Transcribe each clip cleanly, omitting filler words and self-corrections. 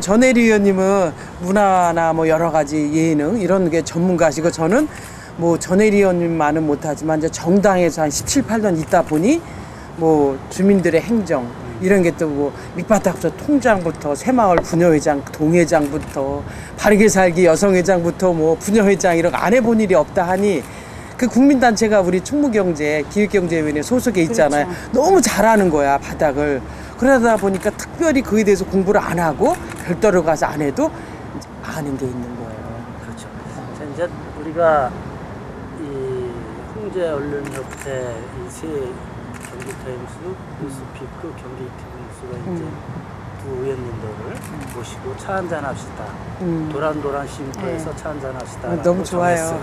전혜리 의원님은 문화나 뭐 여러 가지 예능 이런 게 전문가시고 저는 뭐 전혜리 의원님만은 못하지만 이제 정당에서 한 17, 18년 있다 보니 뭐 주민들의 행정 이런 게 또 뭐 밑바닥부터 통장부터 새마을 부녀회장, 동회장부터 바르게 살기 여성회장부터 뭐 부녀회장 이런 거 안 해본 일이 없다 하니 그 국민단체가 우리 충무경제 기획경제위원회 소속에 있잖아요. 그렇죠. 너무 잘하는 거야 바닥을. 그러다 보니까 특별히 그에 대해서 공부를 안 하고 별도로 가서 안 해도 이제 아는 게 있는 거예요. 그렇죠. 자, 이제 우리가 이 홍제 언론협회 이세 경기타임스, 뉴스피크, 경기티빙스가 이제 두 의원님들을 모시고 차 한잔 합시다. 도란도란 쉼터에서 차 한잔 합시다. 너무 좋아요.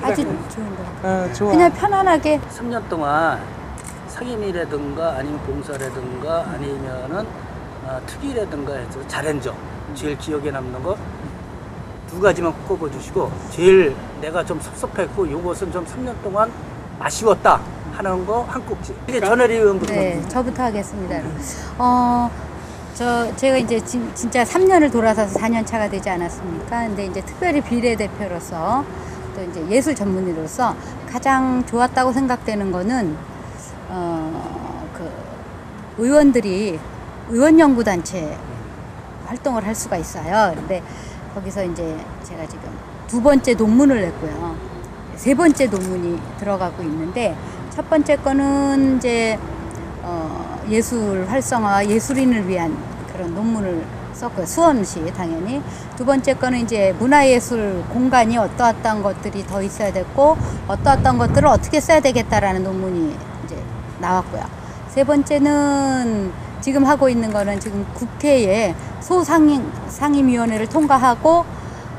아주 좋은데. 좋아. 그냥 편안하게 3년 동안 상임이라든가 아니면 봉사라든가 아니면은 특위라든가 해서 잘한 점 제일 기억에 남는 거 두 가지만 꼽아주시고 제일 내가 좀 섭섭했고 이것은 좀 3년 동안 아쉬웠다 하는 거 한 꼭지. 이게 전혜리 의원부터. 네, 저부터 하겠습니다. 제가 이제 진짜 3년을 돌아서서 4년 차가 되지 않았습니까? 근데 이제 특별히 비례대표로서 또 이제 예술 전문의로서 가장 좋았다고 생각되는 거는 그 의원들이 의원연구단체 활동을 할 수가 있어요. 근데 거기서 이제 제가 지금 두 번째 논문을 냈고요. 세 번째 논문이 들어가고 있는데 첫 번째 거는 이제 예술 활성화, 예술인을 위한 그런 논문을 썼고요. 수원시 당연히. 두 번째 거는 이제 문화예술 공간이 어떠한 것들이 더 있어야 됐고 어떠한 것들을 어떻게 써야 되겠다라는 논문이 이제 나왔고요. 세 번째는 지금 하고 있는 거는 지금 국회에 소상임위원회를 통과하고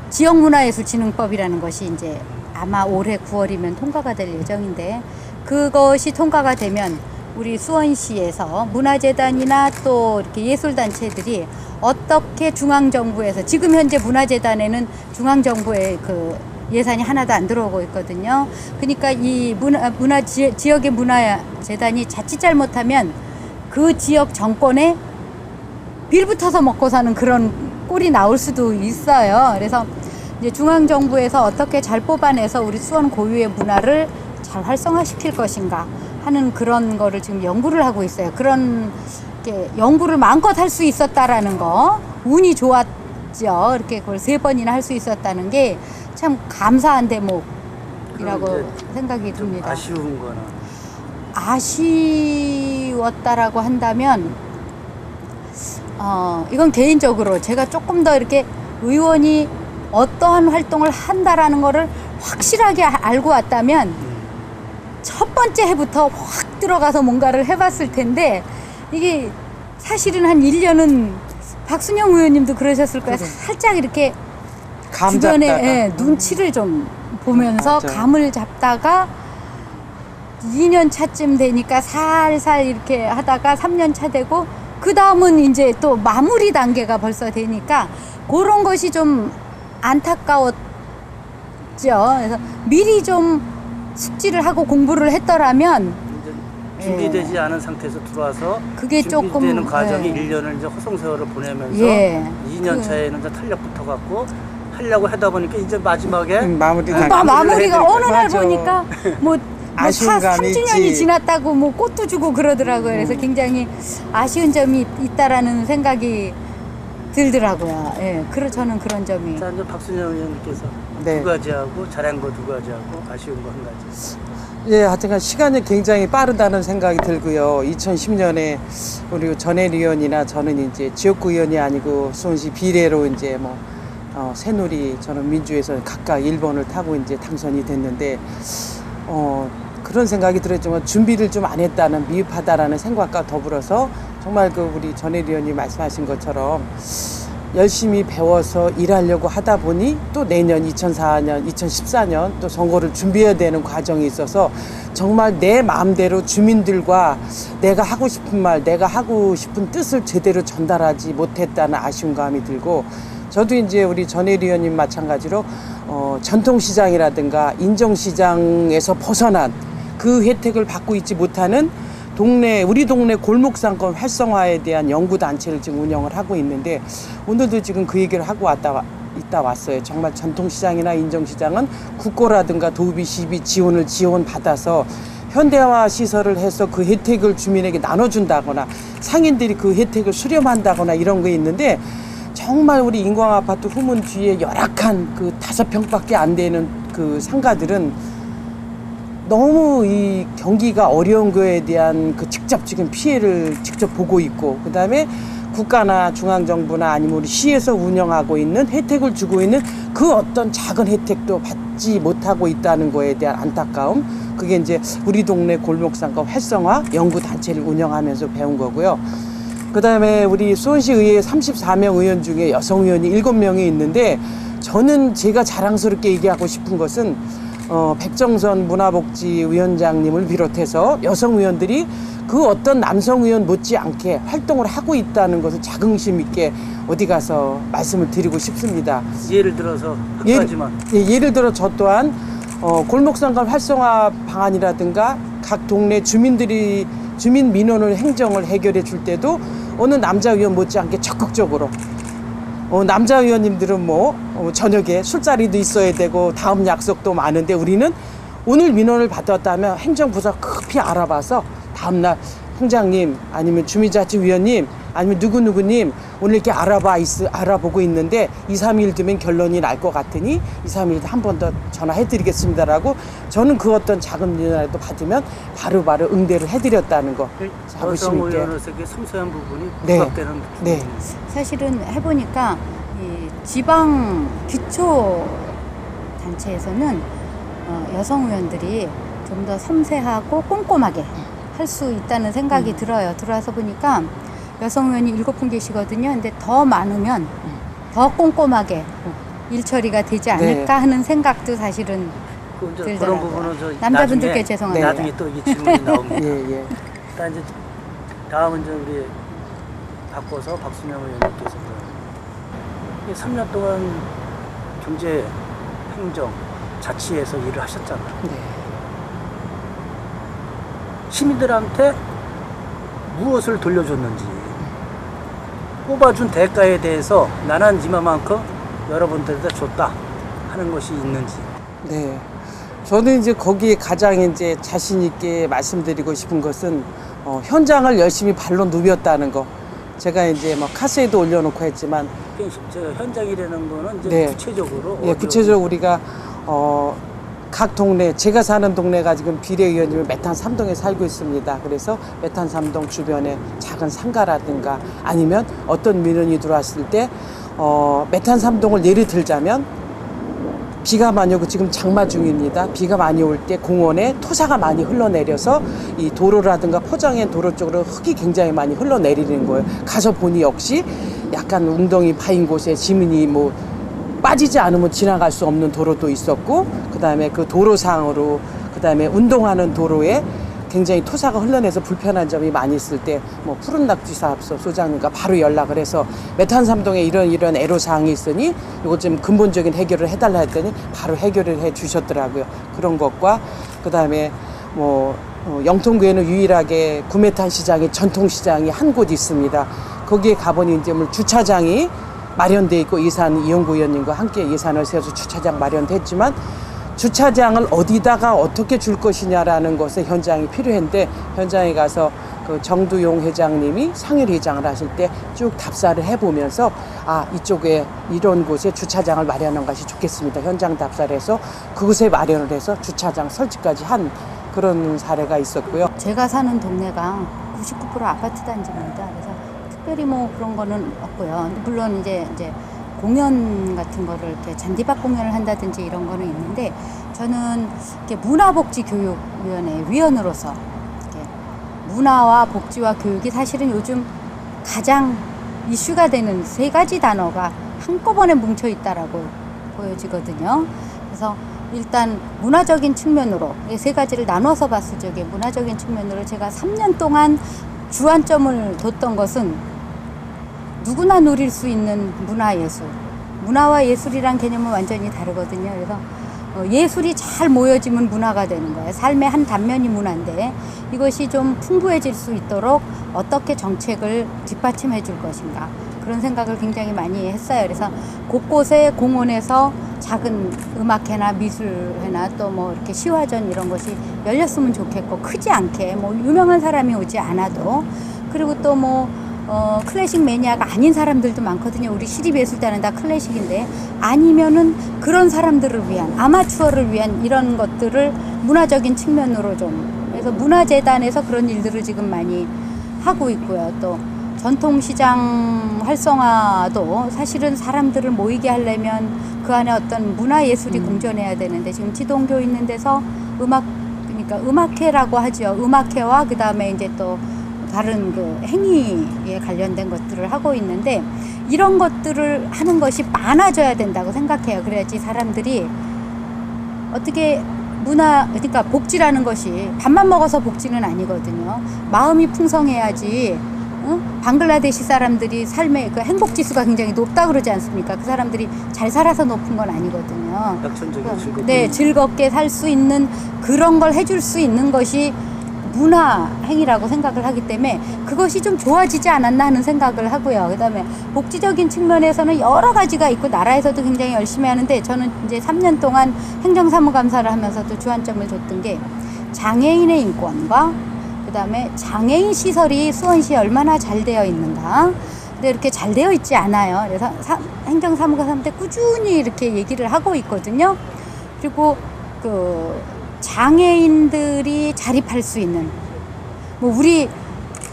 지역문화예술진흥법이라는 것이 이제 아마 올해 9월이면 통과가 될 예정인데 그것이 통과가 되면 우리 수원시에서 문화재단이나 또 이렇게 예술단체들이 어떻게 중앙정부에서 지금 현재 문화재단에는 중앙정부의 그 예산이 하나도 안 들어오고 있거든요. 그러니까 이 지역의 문화재단이 자칫 잘못하면 그 지역 정권에 빌붙어서 먹고 사는 그런 꼴이 나올 수도 있어요. 그래서 이제 중앙정부에서 어떻게 잘 뽑아내서 우리 수원 고유의 문화를 잘 활성화시킬 것인가 하는 그런 거를 지금 연구를 하고 있어요. 그런 연구를 마음껏 할 수 있었다라는 거, 운이 좋았죠. 이렇게 그걸 3번이나 할 수 있었다는 게 참 감사한 대목이라고 생각이 듭니다. 아쉬운 거는 아쉬웠다라고 한다면 이건 개인적으로 제가 조금 더 이렇게 의원이 어떠한 활동을 한다라는 거를 확실하게 알고 왔다면 첫 번째 해부터 확 들어가서 뭔가를 해봤을 텐데 이게 사실은 한 1년은 박순영 의원님도 그러셨을 거예요. 살짝 이렇게 주변에 눈치를 좀 보면서 맞아요. 감을 잡다가 2년 차쯤 되니까 살살 이렇게 하다가 3년 차 되고 그 다음은 이제 또 마무리 단계가 벌써 되니까 그런 것이 좀 안타까웠죠. 그래서 미리 좀 숙지를 하고 공부를 했더라면 준비되지 않은 상태에서 들어와서 그게 준비되는 조금, 과정이 예. 1년을 이제 호송세월을 보내면서 예. 2년 차에는 이제 탄력 붙어갖고 하려고 하다 보니까 이제 마지막에 마무리가 어느 날 보니까 뭐 아쉬운 감이 3주년이 있지. 지났다고 뭐 꽃도 주고 그러더라고요. 그래서 굉장히 아쉬운 점이 있다라는 생각이 들더라고요. 예, 저는 그런 점이. 자, 이제 박순영 의원님께서 네. 두 가지하고 잘한 거 두 가지하고 아쉬운 거 한 가지. 예, 하여튼간 시간이 굉장히 빠르다는 생각이 들고요. 2010년에 우리 전혜리 의원이나 저는 이제 지역구 의원이 아니고 수원시 비례로 이제 뭐 새누리 저는 민주에서 각각 1번을 타고 이제 당선이 됐는데 그런 생각이 들었지만 준비를 좀 안 했다는 미흡하다라는 생각과 더불어서 정말 그 우리 전혜리 의원님 말씀하신 것처럼 열심히 배워서 일하려고 하다 보니 또 내년 2004년, 2014년 또 선거를 준비해야 되는 과정이 있어서 정말 내 마음대로 주민들과 내가 하고 싶은 말, 내가 하고 싶은 뜻을 제대로 전달하지 못했다는 아쉬운 감이 들고 저도 이제 우리 전혜리 의원님 마찬가지로 전통시장이라든가 인정시장에서 벗어난 그 혜택을 받고 있지 못하는 우리 동네 골목상권 활성화에 대한 연구단체를 지금 운영을 하고 있는데, 오늘도 지금 그 얘기를 하고 있다 왔어요. 정말 전통시장이나 인정시장은 국고라든가 도비, 시비 지원 받아서 현대화 시설을 해서 그 혜택을 주민에게 나눠준다거나 상인들이 그 혜택을 수렴한다거나 이런 게 있는데, 정말 우리 인광아파트 후문 뒤에 열악한 그 5평밖에 안 되는 그 상가들은 너무 이 경기가 어려운 거에 대한 그 직접적인 피해를 직접 보고 있고, 그 다음에 국가나 중앙정부나 아니면 우리 시에서 운영하고 있는 혜택을 주고 있는 그 어떤 작은 혜택도 받지 못하고 있다는 거에 대한 안타까움, 그게 이제 우리 동네 골목상가 활성화 연구단체를 운영하면서 배운 거고요. 그 다음에 우리 수원시의회 34명 의원 중에 여성 의원이 7명이 있는데, 저는 제가 자랑스럽게 얘기하고 싶은 것은 백정선 문화복지위원장님을 비롯해서 여성 의원들이 그 어떤 남성 의원 못지않게 활동을 하고 있다는 것을 자긍심 있게 어디 가서 말씀을 드리고 싶습니다. 예를 들어서 한 가지만. 예를 들어 저 또한 골목상가 활성화 방안이라든가 각 동네 주민 민원을 행정을 해결해 줄 때도 어느 남자 의원 못지않게 적극적으로, 남자 의원님들은 저녁에 술자리도 있어야 되고 다음 약속도 많은데, 우리는 오늘 민원을 받았다면 행정부서 급히 알아봐서 다음날 총장님 아니면 주민자치위원님 아니면 누구누구님 오늘 이렇게 알아보고 있는데 2, 3일 뒤면 결론이 날 것 같으니 2, 3일 한 번 더 전화해드리겠습니다라고, 저는 그 어떤 작은 민원이라도 받으면 바로바로 응대를 해드렸다는 거 자부심 있게. 여성의원으로서 섬세한 부분이 네. 부각되는 네. 사실은 해보니까 이 지방 기초 단체에서는 여성 의원들이 좀 더 섬세하고 꼼꼼하게 할 수 있다는 생각이 들어요. 들어와서 보니까 여성 의원이 7분 계시거든요. 근데 더 많으면 더 꼼꼼하게 일 처리가 되지 않을까 하는 생각도 사실은 그런 들더라고요. 부분은 남자분들께 나중에, 죄송합니다. 나중에 또 이 질문이 나옵니다. 예. 일단 이제 다음은 이제 우리 바꿔서 박순영 의원님께서 3년 동안 경제, 행정, 자치에서 일을 하셨잖아요. 네. 시민들한테 무엇을 돌려줬는지, 뽑아준 대가에 대해서 나는 이만큼 여러분들한테 줬다 하는 것이 있는지. 네. 저는 이제 거기에 가장 이제 자신 있게 말씀드리고 싶은 것은 현장을 열심히 발로 누볐다는 거. 제가 이제 카스에도 올려놓고 했지만, 현장이라는 거는 이제 네. 구체적으로 구체적으로 우리가 각 동네, 제가 사는 동네가 지금 비례의원님이 메탄 3동에 살고 있습니다. 그래서 메탄 3동 주변에 작은 상가라든가 아니면 어떤 민원이 들어왔을 때 메탄 3동을 예를 들자면, 비가 많이 오고 지금 장마 중입니다. 비가 많이 올 때 공원에 토사가 많이 흘러내려서 이 도로라든가 포장해 도로 쪽으로 흙이 굉장히 많이 흘러내리는 거예요. 가서 보니 역시 약간 웅덩이 파인 곳에 지민이 빠지지 않으면 지나갈 수 없는 도로도 있었고, 그 다음에 그 도로상으로, 그 다음에 운동하는 도로에 굉장히 토사가 흘러내서 불편한 점이 많이 있을 때 푸른 낙지 사업소 소장님과 바로 연락을 해서 메탄 3동에 이런 애로사항이 있으니 이거 좀 근본적인 해결을 해달라 했더니 바로 해결을 해 주셨더라고요. 그런 것과 그 다음에 영통구에는 유일하게 구메탄 시장이 전통시장이 한 곳 있습니다. 거기에 가보니 이제 주차장이 마련돼 있고, 이산 이용구 의원님과 함께 예산을 세워서 주차장 마련됐지만 주차장을 어디다가 어떻게 줄 것이냐라는 것에 현장이 필요했는데, 현장에 가서 그 정두용 회장님이 상일회장을 하실 때 쭉 답사를 해보면서 이쪽에 이런 곳에 주차장을 마련한 것이 좋겠습니다. 현장 답사를 해서 그곳에 마련을 해서 주차장 설치까지 한 그런 사례가 있었고요. 제가 사는 동네가 99% 아파트 단지입니다. 그래서 특별히 그런 거는 없고요. 물론 이제 공연 같은 거를 이렇게 잔디밭 공연을 한다든지 이런 거는 있는데, 저는 이렇게 문화복지교육위원회 위원으로서 이렇게 문화와 복지와 교육이 사실은 요즘 가장 이슈가 되는 3가지 단어가 한꺼번에 뭉쳐 있다라고 보여지거든요. 그래서 일단 문화적인 측면으로 3가지를 나눠서 봤을 적에 문화적인 측면으로 제가 3년 동안 주안점을 뒀던 것은 누구나 누릴 수 있는 문화예술. 문화와 예술이란 개념은 완전히 다르거든요. 그래서 예술이 잘 모여지면 문화가 되는 거예요. 삶의 한 단면이 문화인데 이것이 좀 풍부해질 수 있도록 어떻게 정책을 뒷받침해 줄 것인가 그런 생각을 굉장히 많이 했어요. 그래서 곳곳에 공원에서 작은 음악회나 미술회나 또 뭐 이렇게 시화전 이런 것이 열렸으면 좋겠고 크지 않게 뭐 유명한 사람이 오지 않아도 그리고 또 뭐 클래식 매니아가 아닌 사람들도 많거든요. 우리 시립예술단은 다 클래식인데 아니면은 그런 사람들을 위한 아마추어를 위한 이런 것들을 문화적인 측면으로 좀 그래서 문화재단에서 그런 일들을 지금 많이 하고 있고요. 또 전통시장 활성화도 사실은 사람들을 모이게 하려면 그 안에 어떤 문화예술이 공존해야 되는데 지금 지동교 있는 데서 그러니까 음악회라고 하죠. 음악회와 그 다음에 이제 또 다른 그 행위에 관련된 것들을 하고 있는데 이런 것들을 하는 것이 많아져야 된다고 생각해요. 그래야지 사람들이 어떻게 그러니까 복지라는 것이 밥만 먹어서 복지는 아니거든요. 마음이 풍성해야지. 방글라데시 사람들이 삶의 그 행복 지수가 굉장히 높다 그러지 않습니까? 그 사람들이 잘 살아서 높은 건 아니거든요. 약천적인 즐겁게. 네, 즐겁게 살 수 있는 그런 걸 해줄 수 있는 것이 문화 행위라고 생각을 하기 때문에 그것이 좀 좋아지지 않았나 하는 생각을 하고요. 그다음에 복지적인 측면에서는 여러 가지가 있고 나라에서도 굉장히 열심히 하는데 저는 이제 3년 동안 행정사무감사를 하면서도 주안점을 줬던 게 장애인의 인권과 그다음에 장애인 시설이 수원시에 얼마나 잘 되어 있는가. 근데 이렇게 잘 되어 있지 않아요. 그래서 행정사무감사 때 꾸준히 이렇게 얘기를 하고 있거든요. 그리고 그 장애인들이 자립할 수 있는 뭐 우리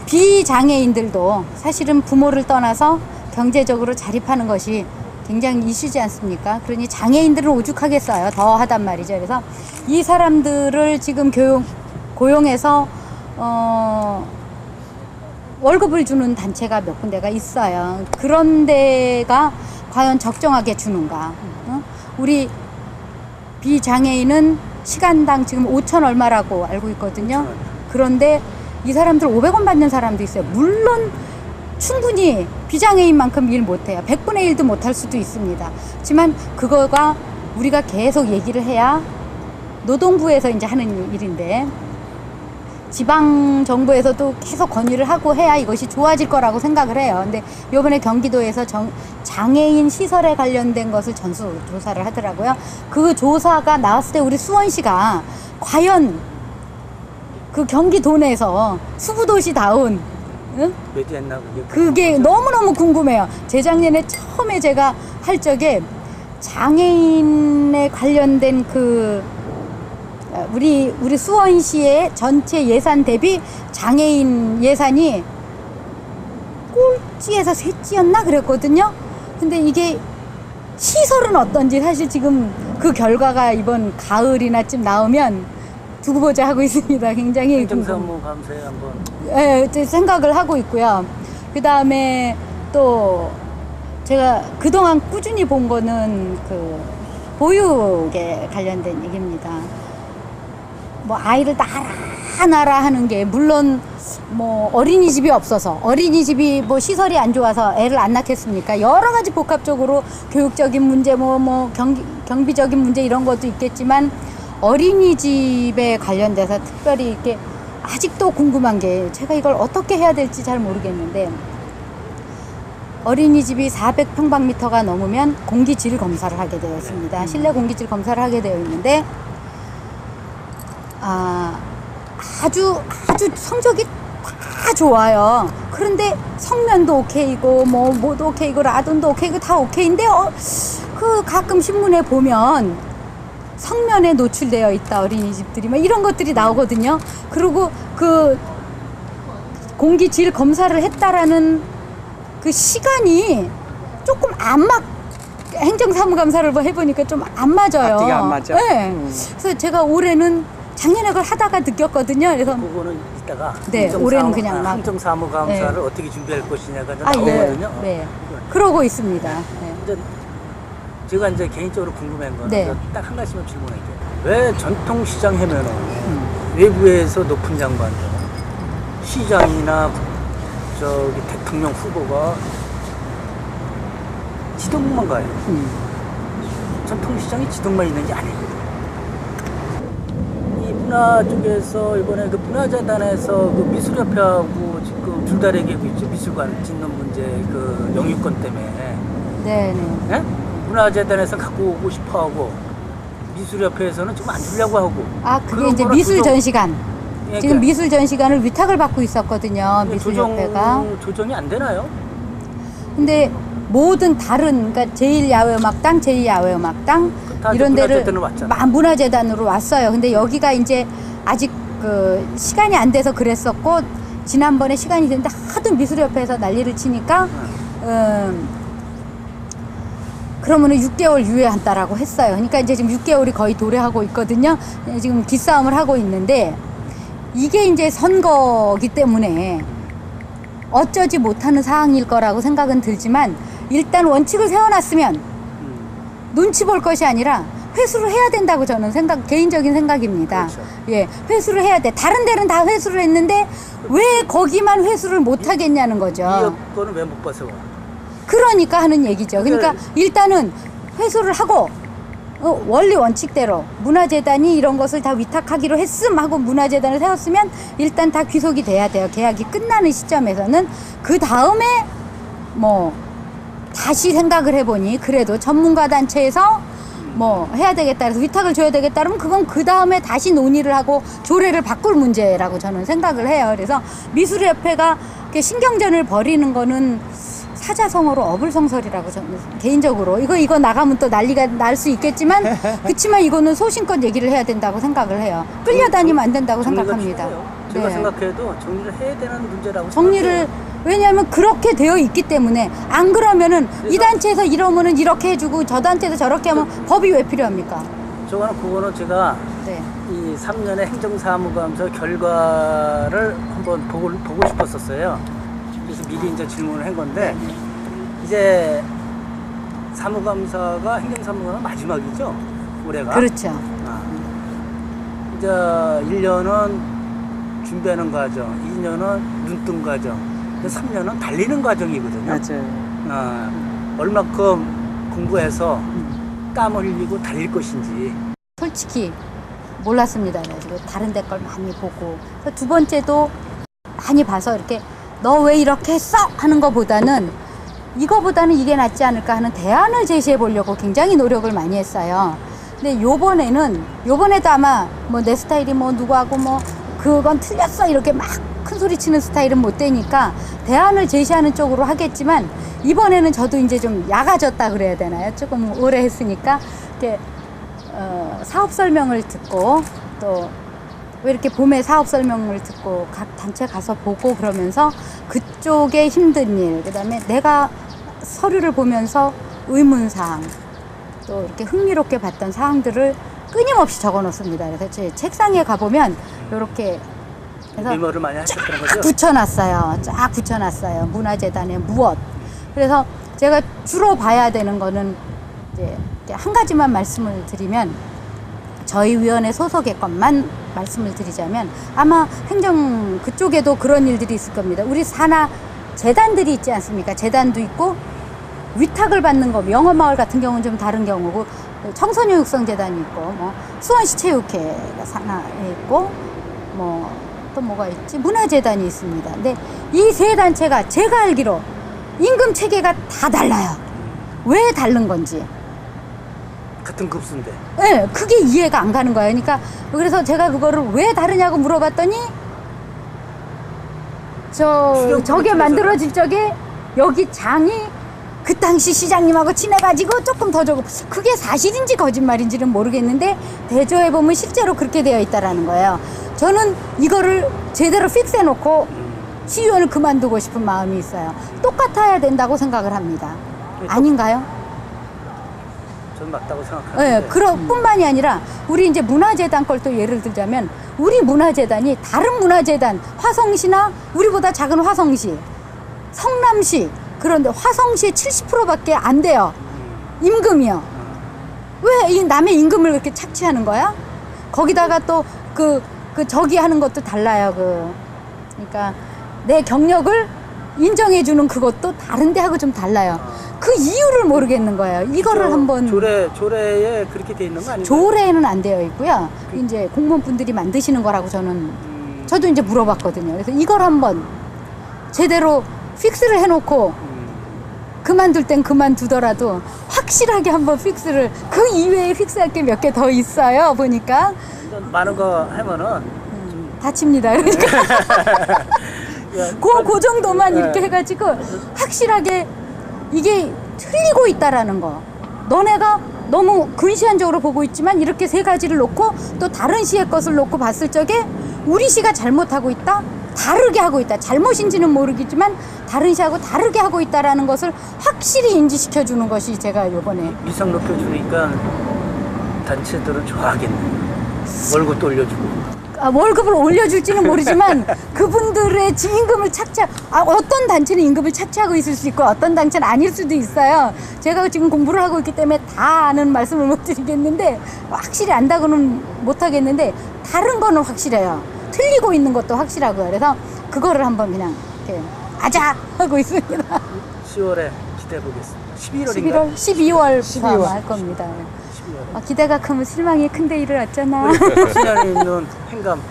비장애인들도 사실은 부모를 떠나서 경제적으로 자립하는 것이 굉장히 이슈지 않습니까? 그러니 장애인들은 오죽하겠어요. 더 하단 말이죠. 그래서 이 사람들을 지금 고용해서 월급을 주는 단체가 몇 군데가 있어요. 그런 데가 과연 적정하게 주는가? 우리 비장애인은 시간당 지금 5천 얼마라고 알고 있거든요. 그런데 이 사람들 500원 받는 사람도 있어요. 물론 충분히 비장애인만큼 일 못해요. 100분의 1도 못할 수도 있습니다. 하지만 그거가 우리가 계속 얘기를 해야 노동부에서 이제 하는 일인데 지방정부에서도 계속 건의를 하고 해야 이것이 좋아질 거라고 생각을 해요. 근데 요번에 경기도에서 장애인 시설에 관련된 것을 전수조사를 하더라고요. 그 조사가 나왔을 때 우리 수원시가 과연 그 경기도 내에서 수부도시다운 몇 했나 그게 너무너무 궁금해요. 재작년에 처음에 제가 할 적에 장애인에 관련된 우리 수원시의 전체 예산 대비 장애인 예산이 꼴찌에서 셋찌였나 그랬거든요. 근데 이게 시설은 어떤지 사실 지금 그 결과가 이번 가을이나쯤 나오면 두고 보자 하고 있습니다. 굉장히 행정사무감사에 한번 예, 생각을 하고 있고요. 그 다음에 또 제가 그동안 꾸준히 본 거는 그 보육에 관련된 얘기입니다. 뭐 아이를 나라 하는 게 물론 뭐 어린이집이 없어서 어린이집이 뭐 시설이 안 좋아서 애를 안 낳겠습니까? 여러 가지 복합적으로 교육적인 문제 뭐 경비적인 문제 이런 것도 있겠지만 어린이집에 관련돼서 특별히 이렇게 아직도 궁금한 게 제가 이걸 어떻게 해야 될지 잘 모르겠는데 어린이집이 400평방미터가 넘으면 공기질 검사를 하게 되어 있습니다. 실내 공기질 검사를 하게 되어 있는데 아주 성적이 다 좋아요. 그런데 성면도 오케이고 뭐도 오케이고 라돈도 오케이고 다 오케이인데 그 가끔 신문에 보면 성면에 노출되어 있다 어린이집들이 막 이런 것들이 나오거든요. 그리고 그 공기질 검사를 했다라는 그 시간이 조금 안 행정사무감사를 해보니까 좀 안 맞아요. 앞뒤가 안 맞아. 네. 그래서 제가 올해는 작년에 그걸 하다가 느꼈거든요. 그래서 그거는 이따가 네, 올해는 그냥 막 행정사무감사를 네. 어떻게 준비할 것이냐가 예. 나오거든요. 네. 그러고 있습니다. 네. 이제 제가 이제 개인적으로 궁금한 거는 네. 딱 한 가지만 질문할게요. 왜 전통시장 하면은 외부에서 높은 장관들, 시장이나 저기 대통령 후보가 지동만 가요. 전통시장이 지동만 있는 게 아니거든요. 문화 쪽에서 이번에 그 문화재단에서 그 미술협회하고 지금 줄다리기고 있죠. 미술관 짓는 문제 그 영유권 때문에. 네, 네. 예? 문화재단에서 갖고 오고 싶어 하고 미술협회에서는 지금 안 주려고 하고. 아, 그게 그런 이제 거는 미술 조정- 전시관. 예, 지금 그러니까 미술 전시관을 위탁을 받고 있었거든요. 미술협회가. 조정이 안 되나요? 근데 모든 다른 그러니까 제1야외음악당, 제2야외음악당 다 이런 데를 문화재단으로 왔잖아요. 문화재단으로 왔어요. 근데 여기가 이제 아직 그 시간이 안 돼서 그랬었고 지난번에 시간이 됐는데 하도 미술협회에서 난리를 치니까 그러면은 6개월 유예한다라고 했어요. 그러니까 이제 지금 6개월이 거의 도래하고 있거든요. 지금 기싸움을 하고 있는데 이게 이제 선거기 때문에 어쩌지 못하는 사항일 거라고 생각은 들지만 일단 원칙을 세워놨으면 눈치 볼 것이 아니라 회수를 해야 된다고 저는 개인적인 생각입니다. 그렇죠. 예, 회수를 해야 돼. 다른 데는 다 회수를 했는데 왜 거기만 회수를 못 하겠냐는 거죠. 이 여권은 왜 못 봐서 와? 그러니까 하는 얘기죠. 그러니까 일단은 회수를 하고 원리 원칙대로 문화재단이 이런 것을 다 위탁하기로 했음 하고 문화재단을 세웠으면 일단 다 귀속이 돼야 돼요. 계약이 끝나는 시점에서는. 그 다음에 뭐 다시 생각을 해보니 그래도 전문가 단체에서 뭐 해야 되겠다 그래서 위탁을 줘야 되겠다 그러면 그건 그 다음에 다시 논의를 하고 조례를 바꿀 문제라고 저는 생각을 해요. 그래서 미술협회가 이렇게 신경전을 벌이는 거는 사자성어로 어불성설이라고 저는 개인적으로 이거 나가면 또 난리가 날 수 있겠지만 그치만 이거는 소신껏 얘기를 해야 된다고 생각을 해요. 끌려다니면 안 된다고 정리가 생각합니다. 필요해요. 제가 네. 생각해도 정리를 해야 되는 문제라고 정리를 생각해요. 왜냐하면 그렇게 되어 있기 때문에 안 그러면은 이 단체에서 이러면은 이렇게 해주고 저 단체에서 저렇게 하면 법이 왜 필요합니까? 그거는 제가 네. 이 3년의 행정사무감사 결과를 한번 보고 싶었었어요. 그래서 미리 이제 질문을 한 건데 이제 사무감사가 행정사무감사 마지막이죠 올해가. 그렇죠. 이제 1년은 준비하는 과정, 2년은 눈뜬 과정, 3년은 달리는 과정이거든요. 맞아요. 얼마큼 공부해서 땀을 흘리고 달릴 것인지. 솔직히 몰랐습니다. 그래가지고 다른 데 걸 많이 보고 그래서 두 번째도 많이 봐서 이렇게 너 왜 이렇게 했어? 하는 것보다는 이거보다는 이게 낫지 않을까 하는 대안을 제시해 보려고 굉장히 노력을 많이 했어요. 근데 요번에도 아마 뭐 내 스타일이 뭐 누구하고 뭐 그건 틀렸어 이렇게 막 큰 소리 치는 스타일은 못 되니까 대안을 제시하는 쪽으로 하겠지만 이번에는 저도 이제 좀 약아졌다 그래야 되나요? 조금 오래 했으니까 이렇게 사업 설명을 듣고 또 왜 이렇게 봄에 사업 설명을 듣고 각 단체 가서 보고 그러면서 그쪽에 힘든 일, 그다음에 내가 서류를 보면서 의문사항, 또 이렇게 흥미롭게 봤던 사항들을 끊임없이 적어 놓습니다. 그래서 제 책상에 가보면 이렇게 그래서 메모를 많이 하셨다는 거죠? 쫙 붙여놨어요. 문화재단의 무엇. 그래서 제가 주로 봐야 되는 거는 이제 한 가지만 말씀을 드리면 저희 위원회 소속의 것만 말씀을 드리자면 아마 행정 그쪽에도 그런 일들이 있을 겁니다. 우리 산하 재단들이 있지 않습니까? 재단도 있고 위탁을 받는 거 명어마을 같은 경우는 좀 다른 경우고 청소년 육성재단이 있고 뭐 수원시 체육회가 산하에 있고 뭐 또 뭐가 있지? 문화재단이 있습니다. 근데 이 세 단체가 제가 알기로 임금 체계가 다 달라요. 왜 다른 건지. 같은 급수인데. 네, 그게 이해가 안 가는 거예요. 그러니까 그래서 제가 그거를 왜 다르냐고 물어봤더니 저게 만들어질 적에 여기 장이 그 당시 시장님하고 친해가지고 조금 더 적고 그게 사실인지 거짓말인지는 모르겠는데 대조해 보면 실제로 그렇게 되어 있다라는 거예요. 저는 이거를 제대로 픽스해놓고 시의원을 그만두고 싶은 마음이 있어요. 똑같아야 된다고 생각을 합니다. 아닌가요? 저는 맞다고 생각하는데. 네, 뿐만이 아니라 우리 이제 문화재단 걸 또 예를 들자면 우리 문화재단이 다른 문화재단 화성시나 우리보다 작은 화성시, 성남시 그런데 화성시의 70%밖에 안 돼요. 임금이요. 왜 이 남의 임금을 그렇게 착취하는 거야? 거기다가 또 저기 하는 것도 달라요. 그러니까 내 경력을 인정해주는 그것도 다른 데하고 좀 달라요. 그 이유를 모르겠는 거예요. 이거를 한번 조례에 그렇게 돼 있는 거 아닌가요? 조례에는 안 되어 있고요. 이제 공무원분들이 만드시는 거라고 저도 이제 물어봤거든요. 그래서 이걸 한번 제대로 픽스를 해놓고 그만둘 땐 그만두더라도 확실하게 한번 픽스를 그 이외에 픽스할 게 몇 개 더 있어요. 보니까 많은 거 하면은 다칩니다. 그러니까 그 정도만 이렇게 해가지고 확실하게 이게 틀리고 있다라는 거. 너네가 너무 근시안적으로 보고 있지만 이렇게 세 가지를 놓고 또 다른 시의 것을 놓고 봤을 적에 우리 시가 잘못하고 있다? 다르게 하고 있다. 잘못인지는 모르겠지만 다른 시하고 다르게 하고 있다라는 것을 확실히 인지시켜 주는 것이 제가 이번에 위상 높여주니까 단체들은 좋아하겠네. 월급도 올려주고. 월급을 올려줄지는 모르지만 그분들의 임금을 어떤 단체는 임금을 착취하고 있을 수 있고 어떤 단체는 아닐 수도 있어요. 제가 지금 공부를 하고 있기 때문에 다 아는 말씀을 못 드리겠는데 확실히 안다고는 못 하겠는데 다른 거는 확실해요. 틀리고 있는 것도 확실하고요. 그래서 그거를 한번 그냥 이렇게 아자 하고 있습니다. 10월에 기대해 보겠습니다. 11월, 12월 할 겁니다. 기대가 크면 실망이 큰데 일어났잖아. 신안에 있는 행감.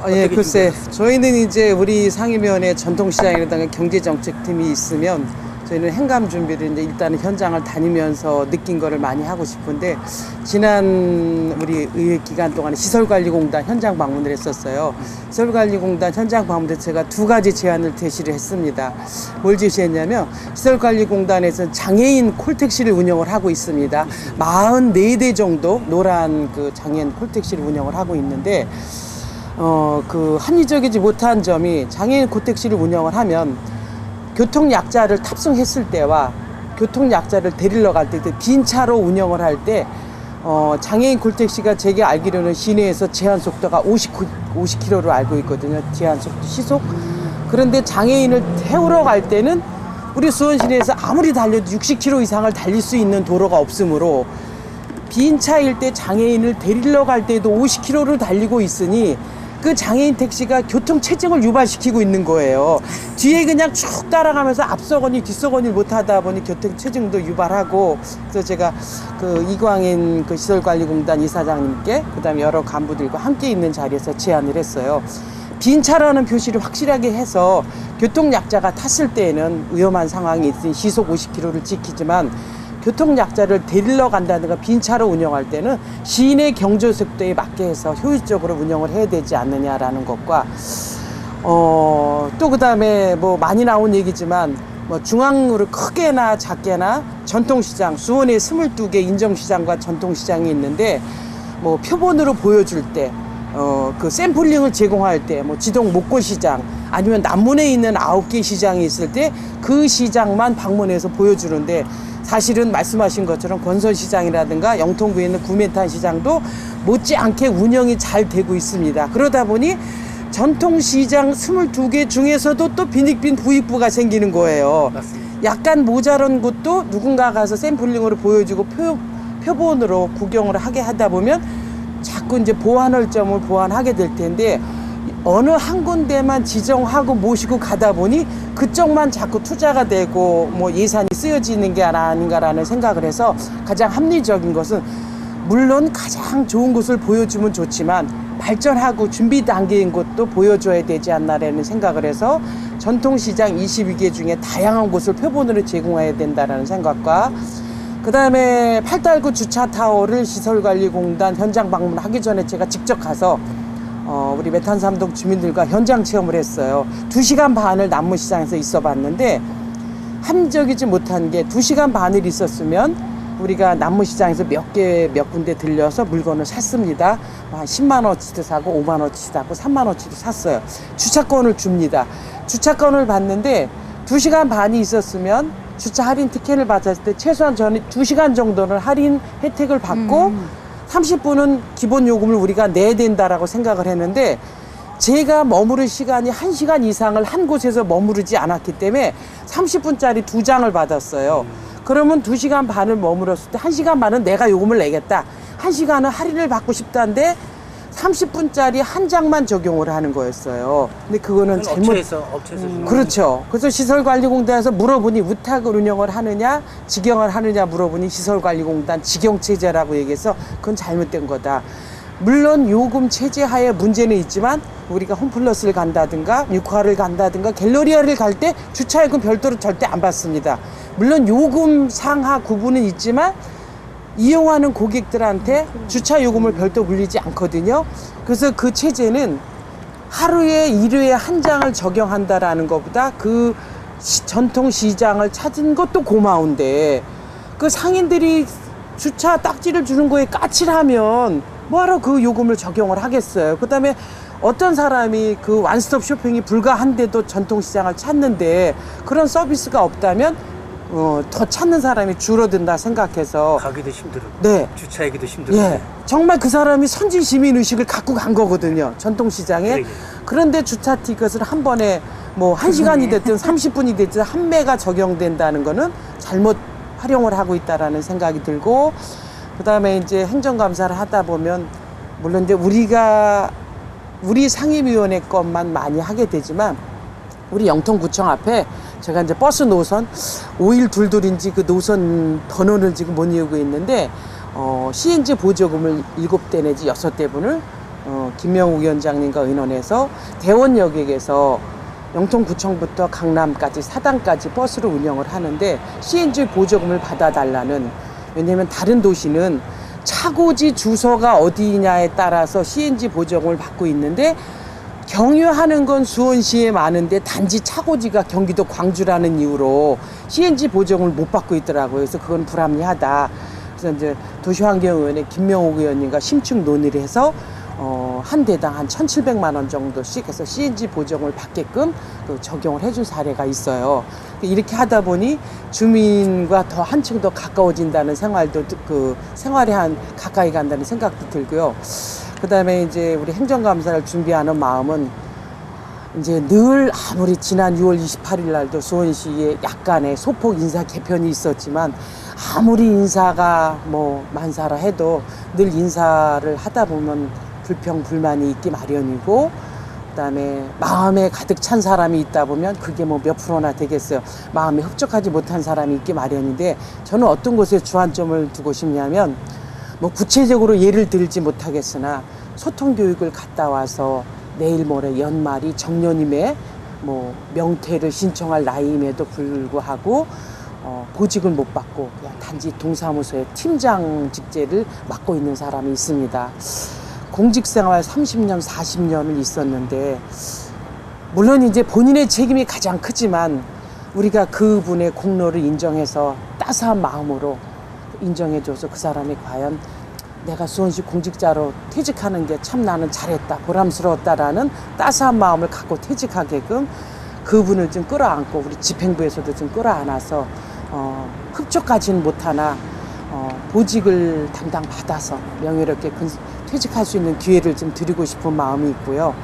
예, 글쎄, 저희는 이제 우리 상임위원회 전통시장이라든가 경제정책팀이 있으면 저희는 행감 준비를 이제 일단은 현장을 다니면서 느낀 거를 많이 하고 싶은데 지난 우리 의회 기간 동안에 시설관리공단 현장 방문을 했었어요. 시설관리공단 현장 방문에서 제가 두 가지 제안을 제시를 했습니다. 뭘 제시했냐면 시설관리공단에서 장애인 콜택시를 운영을 하고 있습니다. 44대 정도 노란 그 장애인 콜택시를 운영을 하고 있는데 그 합리적이지 못한 점이 장애인 콜택시를 운영을 하면 교통약자를 탑승했을 때와 교통약자를 데리러 갈 때 빈 차로 운영을 할 때 장애인 콜택시가 제게 알기로는 시내에서 제한 속도가 50km로 알고 있거든요. 제한 속도 시속. 그런데 장애인을 태우러 갈 때는 우리 수원시내에서 아무리 달려도 60km 이상을 달릴 수 있는 도로가 없으므로 빈 차일 때 장애인을 데리러 갈 때도 50km를 달리고 있으니 그 장애인 택시가 교통체증을 유발시키고 있는 거예요. 뒤에 그냥 쭉 따라가면서 앞서거니 뒤서거니 못하다 보니 교통체증도 유발하고, 그래서 제가 그 이광인 그 시설관리공단 이사장님께 그다음에 여러 간부들과 함께 있는 자리에서 제안을 했어요. 빈 차라는 표시를 확실하게 해서 교통약자가 탔을 때에는 위험한 상황이 있으니 시속 50km를 지키지만 교통약자를 데리러 간다든가 빈 차로 운영할 때는 시내 경조속도에 맞게 해서 효율적으로 운영을 해야 되지 않느냐라는 것과 또 그다음에 뭐 많이 나온 얘기지만 뭐 중앙으로 크게나 작게나 전통시장 수원에 22개 인정시장과 전통시장이 있는데 뭐 표본으로 보여줄 때 그 샘플링을 제공할 때 뭐 지동 목고시장 아니면 남문에 있는 9개 시장이 있을 때 그 시장만 방문해서 보여주는데 사실은 말씀하신 것처럼 권선시장이라든가 영통구에 있는 구매탄 시장도 못지않게 운영이 잘 되고 있습니다. 그러다 보니 전통시장 22개 중에서도 또 빈익빈 부익부가 생기는 거예요. 맞습니다. 약간 모자란 곳도 누군가 가서 샘플링으로 보여주고 표본으로 구경을 하게 하다 보면 자꾸 이제 보완할 점을 보완하게 될 텐데 어느 한 군데만 지정하고 모시고 가다 보니 그쪽만 자꾸 투자가 되고 뭐 예산이 쓰여지는 게 아닌가라는 생각을 해서 가장 합리적인 것은 물론 가장 좋은 곳을 보여주면 좋지만 발전하고 준비 단계인 곳도 보여줘야 되지 않나라는 생각을 해서 전통시장 22개 중에 다양한 곳을 표본으로 제공해야 된다는 생각과 그 다음에 팔달구 주차타워를 시설관리공단 현장 방문하기 전에 제가 직접 가서 우리 메탄삼동 주민들과 현장 체험을 했어요. 2시간 반을 남문시장에서 있어 봤는데 합리적이지 못한 게 2시간 반을 있었으면 우리가 남문시장에서 몇 군데 들려서 물건을 샀습니다. 한 10만원어치도 사고 5만원어치도 사고 3만원어치도 샀어요. 주차권을 줍니다. 주차권을 받는데 2시간 반이 있었으면 주차 할인 특혜를 받았을 때 최소한 저는 2시간 정도는 할인 혜택을 받고 30분은 기본 요금을 우리가 내야 된다라고 생각을 했는데 제가 머무를 시간이 1시간 이상을 한 곳에서 머무르지 않았기 때문에 30분짜리 2장을 받았어요. 그러면 2시간 반을 머물렀을 때 1시간 반은 내가 요금을 내겠다. 1시간은 할인을 받고 싶다는데 30분짜리 한 장만 적용을 하는 거였어요. 근데 그거는 잘못. 업체에서 주는 그렇죠. 그래서 시설관리공단에서 물어보니 우탁을 운영을 하느냐 직영을 하느냐 물어보니 시설관리공단 직영체제라고 얘기해서 그건 잘못된 거다. 물론 요금 체제 하에 문제는 있지만 우리가 홈플러스를 간다든가 뉴카를 간다든가 갤러리아를 갈 때 주차요금 별도로 절대 안 받습니다. 물론 요금 상하 구분은 있지만 이용하는 고객들한테 주차 요금을 별도 물리지 않거든요. 그래서 그 체제는 하루에 1회에 한 장을 적용한다라는 것보다 그 전통 시장을 찾은 것도 고마운데 그 상인들이 주차 딱지를 주는 거에 까칠하면 뭐하러 그 요금을 적용을 하겠어요. 그 다음에 어떤 사람이 그 완스톱 쇼핑이 불가한데도 전통시장을 찾는데 그런 서비스가 없다면 더 찾는 사람이 줄어든다 생각해서 가기도 힘들고 네. 주차하기도 힘들고 예, 정말 그 사람이 선진 시민 의식을 갖고 간 거거든요. 전통시장에. 그러게. 그런데 주차 티켓을 한 번에 뭐 1시간이 됐든 30분이 됐든 한 매가 적용된다는 거는 잘못 활용을 하고 있다라는 생각이 들고 그다음에 이제 행정감사를 하다 보면 물론 이제 우리 상임위원회 것만 많이 하게 되지만 우리 영통구청 앞에 제가 이제 버스 노선 5일 둘둘인지 그 노선 번호를 지금 못 외우고 있는데 CNG 보조금을 7대 내지 6대 분을 김명우 위원장님과 의논해서 대원역에서 영통구청부터 강남까지 사당까지 버스로 운영을 하는데 CNG 보조금을 받아달라는 왜냐면 다른 도시는 차고지 주소가 어디냐에 따라서 CNG 보조금을 받고 있는데 경유하는 건 수원시에 많은데 단지 차고지가 경기도 광주라는 이유로 CNG 보조금을 못 받고 있더라고요. 그래서 그건 불합리하다. 그래서 이제 도시환경위원회 김명옥 의원님과 심층 논의를 해서 한 대당 한 1,700만 원 정도씩 해서 CNG 보조금을 받게끔 적용을 해준 사례가 있어요. 이렇게 하다 보니 주민과 더 한층 더 가까워진다는 생활에 한 가까이 간다는 생각도 들고요. 그 다음에 이제 우리 행정감사를 준비하는 마음은 이제 늘 아무리 지난 6월 28일 날도 수원시에 약간의 소폭 인사 개편이 있었지만 아무리 인사가 뭐 만사라 해도 늘 인사를 하다 보면 불평, 불만이 있기 마련이고 그다음에 마음에 가득 찬 사람이 있다 보면 그게 뭐 몇 프로나 되겠어요. 마음에 흡족하지 못한 사람이 있기 마련인데 저는 어떤 곳에 주안점을 두고 싶냐면 뭐 구체적으로 예를 들지 못하겠으나 소통교육을 갔다 와서 내일 모레 연말이 정년임에 뭐 명퇴를 신청할 나이임에도 불구하고 보직을 못 받고 그냥 단지 동사무소의 팀장 직제를 맡고 있는 사람이 있습니다. 공직생활 30년, 40년을 있었는데 물론 이제 본인의 책임이 가장 크지만 우리가 그분의 공로를 인정해서 따스한 마음으로 인정해줘서 그 사람이 과연 내가 수원시 공직자로 퇴직하는 게 참 나는 잘했다, 보람스러웠다라는 따스한 마음을 갖고 퇴직하게끔 그분을 좀 끌어안고 우리 집행부에서도 좀 끌어안아서 흡족하지는 못하나 보직을 담당받아서 명예롭게 퇴직할 수 있는 기회를 좀 드리고 싶은 마음이 있고요.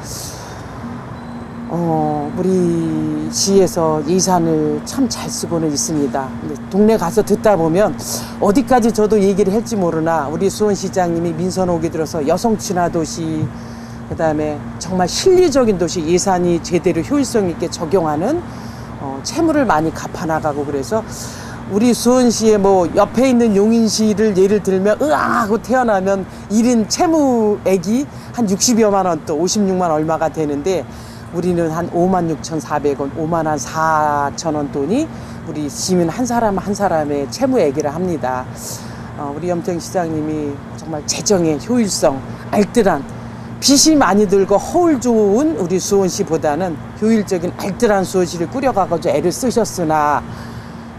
우리 시에서 예산을 참 잘 쓰고는 있습니다. 동네 가서 듣다 보면 어디까지 저도 얘기를 할지 모르나 우리 수원시장님이 민선 오게 들어서 여성 친화 도시 그다음에 정말 실리적인 도시 예산이 제대로 효율성 있게 적용하는 채무를 많이 갚아나가고 그래서 우리 수원시에 뭐 옆에 있는 용인시를 예를 들면 으앙하고 태어나면 1인 채무액이 한 60여만 원 또 56만 얼마가 되는데 우리는 한 56,400원, 54,000원 돈이 우리 시민 한 사람 한 사람의 채무액이라 합니다. 우리 염태영 시장님이 정말 재정의 효율성, 알뜰한 빚이 많이 들고 허울 좋은 우리 수원시보다는 효율적인 알뜰한 수원시를 꾸려가지고 애를 쓰셨으나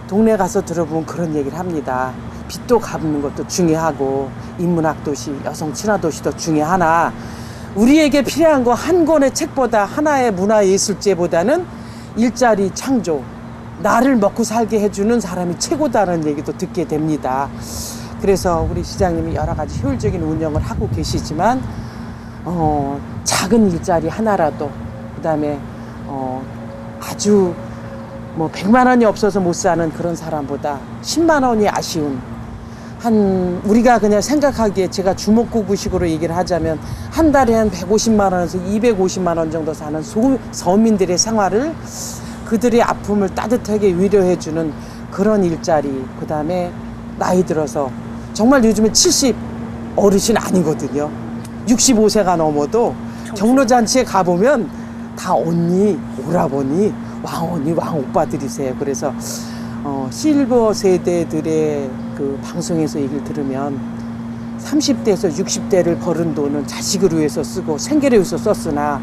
동네 가서 들어보면 그런 얘기를 합니다. 빚도 갚는 것도 중요하고 인문학 도시, 여성 친화 도시도 중요하나 우리에게 필요한 거 한 권의 책보다 하나의 문화예술제보다는 일자리 창조, 나를 먹고 살게 해주는 사람이 최고다는 얘기도 듣게 됩니다. 그래서 우리 시장님이 여러 가지 효율적인 운영을 하고 계시지만 작은 일자리 하나라도 그다음에 아주 뭐 100만 원이 없어서 못 사는 그런 사람보다 10만 원이 아쉬운 우리가 그냥 생각하기에 제가 주먹구구식으로 얘기를 하자면 한 달에 한 150만 원에서 250만 원 정도 사는 서민들의 생활을 그들의 아픔을 따뜻하게 위로해주는 그런 일자리, 그 다음에 나이 들어서 정말 요즘에 70 어르신 아니거든요. 65세가 넘어도 경로잔치에 가보면 다 언니, 오라버니, 왕언니, 왕오빠들이세요. 그래서 실버 세대들의 그 방송에서 얘기를 들으면 30대에서 60대를 벌은 돈은 자식을 위해서 쓰고 생계를 위해서 썼으나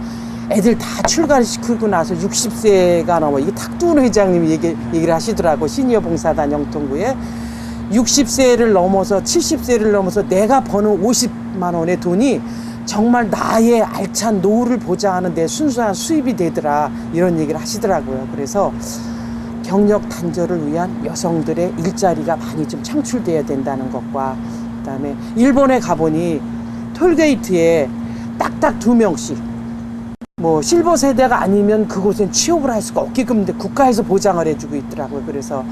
애들 다 출가시키고 나서 60세가 넘어, 이게 탁두은 회장님이 얘기를 하시더라고. 시니어 봉사단 영통구에 60세를 넘어서 70세를 넘어서 내가 버는 50만 원의 돈이 정말 나의 알찬 노후를 보장하는 데 순수한 수입이 되더라, 이런 얘기를 하시더라고요. 그래서 경력 단절을 위한 여성들의 일자리가 많이 좀 창출돼야 된다는 것과, 그다음에 일본에 가보니 톨게이트에 딱딱 2명씩, 뭐 실버 세대가 아니면 그곳엔 취업을 할 수가 없게끔 국가에서 보장을 해주고 있더라고요. 그래서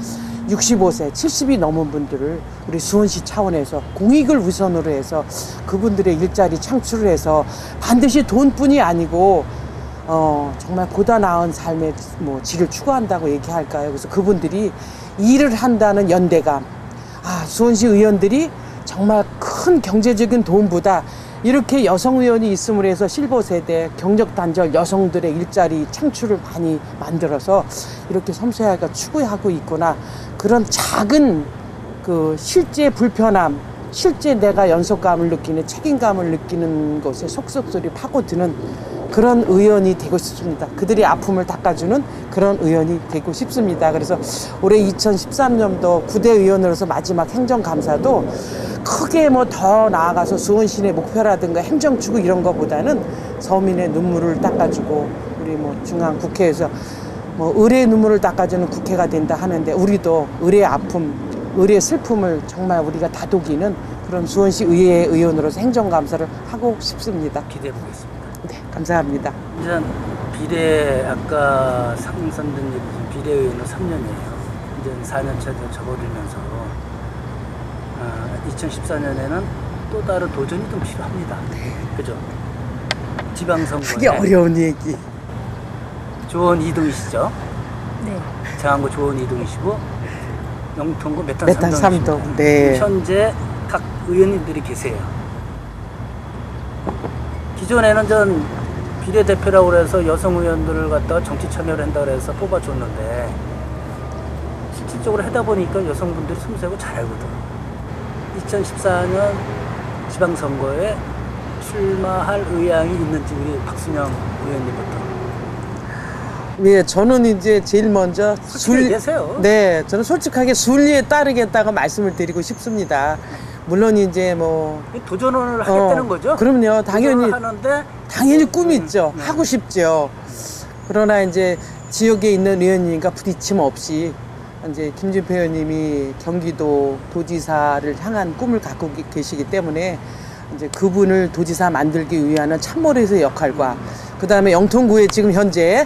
65세, 70이 넘은 분들을 우리 수원시 차원에서 공익을 우선으로 해서 그분들의 일자리 창출을 해서 반드시 돈뿐이 아니고 정말 보다 나은 삶의 뭐 질을 추구한다고 얘기할까요? 그래서 그분들이 일을 한다는 연대감. 수원시 의원들이 정말 큰 경제적인 도움보다 이렇게 여성 의원이 있음으로 해서 실버 세대, 경력 단절 여성들의 일자리 창출을 많이 만들어서 이렇게 섬세하게 추구하고 있구나. 그런 작은 그 실제 불편함, 실제 내가 연속감을 느끼는, 책임감을 느끼는 것에 속속소리 파고드는 그런 의원이 되고 싶습니다. 그들의 아픔을 닦아주는 그런 의원이 되고 싶습니다. 그래서 올해 2013년도 9대 의원으로서 마지막 행정감사도 크게 뭐 더 나아가서 수원시내 목표라든가 행정추구 이런 거보다는 서민의 눈물을 닦아주고, 우리 뭐 중앙 국회에서 뭐 의뢰의 눈물을 닦아주는 국회가 된다 하는데, 우리도 의뢰의 아픔, 의뢰의 슬픔을 정말 우리가 다독이는 그런 수원시 의회 의원으로서 행정감사를 하고 싶습니다. 기대해 보겠습니다. 네, 감사합니다. 이제 비례, 아까 상선된 얘기, 비례의원은 3년이에요. 이제 4년차 접어들면서 2014년에는 또 다른 도전이 좀 필요합니다. 그죠? 지방선거에 그게 어려운 얘기. 조원 이동이시죠? 네. 장안구 조원 이동이시고 영통구 메탄 메탄 3동. 네. 현재 각 의원님들이 계세요. 기존에는 전 비례대표라고 해서 여성 의원들을 갖다가 정치 참여를 한다고 해서 뽑아줬는데, 실질적으로 하다 보니까 여성분들이 섬세하고 잘 알거든. 2014년 지방선거에 출마할 의향이 있는지 우리 박순영 의원님부터. 예, 저는 이제 제일 먼저 계세요. 네, 저는 솔직하게 순리에 따르겠다고 말씀을 드리고 싶습니다. 물론 이제 뭐 도전을 하겠다는 거죠. 그럼요, 당연히 하는데 당연히 꿈이 있죠. 하고 싶죠. 그러나 이제 지역에 있는 의원님과 부딪힘 없이 이제 김진표 의원님이 경기도 도지사를 향한 꿈을 갖고 계시기 때문에 이제 그분을 도지사 만들기 위한 참모로서의 역할과, 그 다음에 영통구에 지금 현재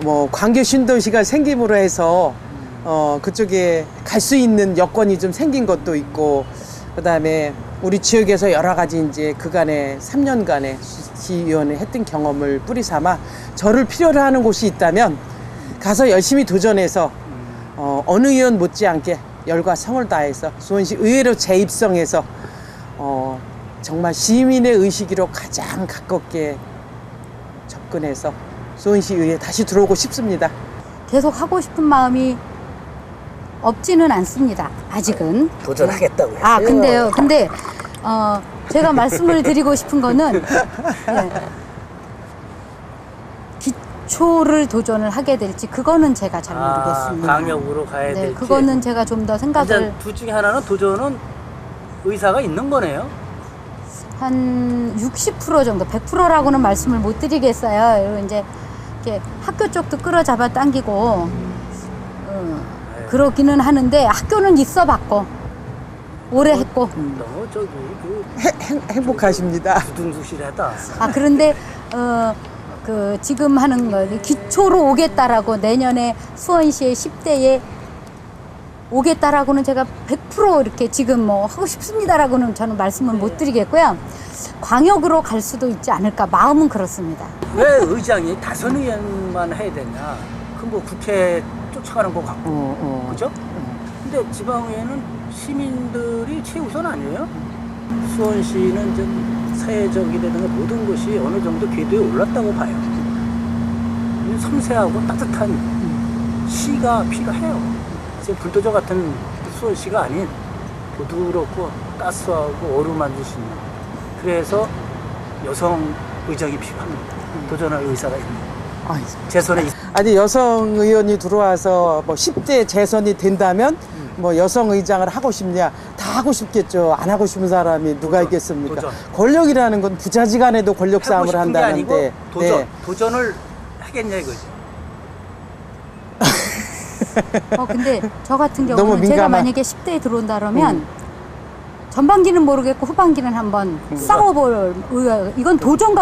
뭐 광교 신도시가 생김으로 해서 그쪽에 갈 수 있는 여건이 좀 생긴 것도 있고, 그 다음에 우리 지역에서 여러 가지 이제 그간의 3년간의 시의원을 했던 경험을 뿌리 삼아 저를 필요로 하는 곳이 있다면 가서 열심히 도전해서 어느 의원 못지않게 열과 성을 다해서 수원시 의회로 재입성해서 정말 시민의 의식으로 가장 가깝게 접근해서 수원시 의회에 다시 들어오고 싶습니다. 계속 하고 싶은 마음이 없지는 않습니다. 아직은. 도전하겠다고 했어요. 근데 제가 말씀을 드리고 싶은 거는 기초를 도전을 하게 될지 그거는 제가 잘 모르겠습니다. 강력으로 가야 될지. 그거는 제가 좀 더 생각을. 둘 중에 하나는 도전은 의사가 있는 거네요. 한 60% 정도, 100%라고는 말씀을 못 드리겠어요. 그리고 이제 이렇게 학교 쪽도 끌어잡아 당기고 그러기는 하는데, 학교는 있어 봤고 오래 했고. 너무 저기 행복하십니다. 부둥수실하다. 그런데 지금 하는 거 기초로 오겠다라고 내년에 수원시의 10대에 오겠다라고는 제가 100% 이렇게 지금 뭐 하고 싶습니다라고는 저는 말씀을 못 드리겠고요. 광역으로 갈 수도 있지 않을까 마음은 그렇습니다. 왜 의장이 다선 의원만 해야 되냐? 그 뭐 국회 쫓아가는 거 같고, 그죠? 근데 지방의회는 시민들이 최우선 아니에요? 수원시는 좀 사회적이라든가 모든 것이 어느 정도 궤도에 올랐다고 봐요. 섬세하고 따뜻한 시가 필요해요. 지금 불도저 같은 수원시가 아닌 부드럽고 따스하고 어루만질 수 있는. 그래서 여성 의장이 필요합니다. 도전할 의사가 있는. 재선에 아니 여성 의원이 들어와서 뭐 10대 재선이 된다면 뭐 여성 의장을 하고 싶냐? 다 하고 싶겠죠. 안 하고 싶은 사람이 누가 있겠습니까? 도전. 권력이라는 건 부자지간에도 권력 하고 싸움을 싶은 게 아니고 한다는데 네. 도전을 하겠냐 이거지. 근데 저 같은 너무 경우는 제가 민감한- 만약에 10대에 들어온다 그러면 전반기는 모르겠고 후반기는 한번 싸워볼 이건 도전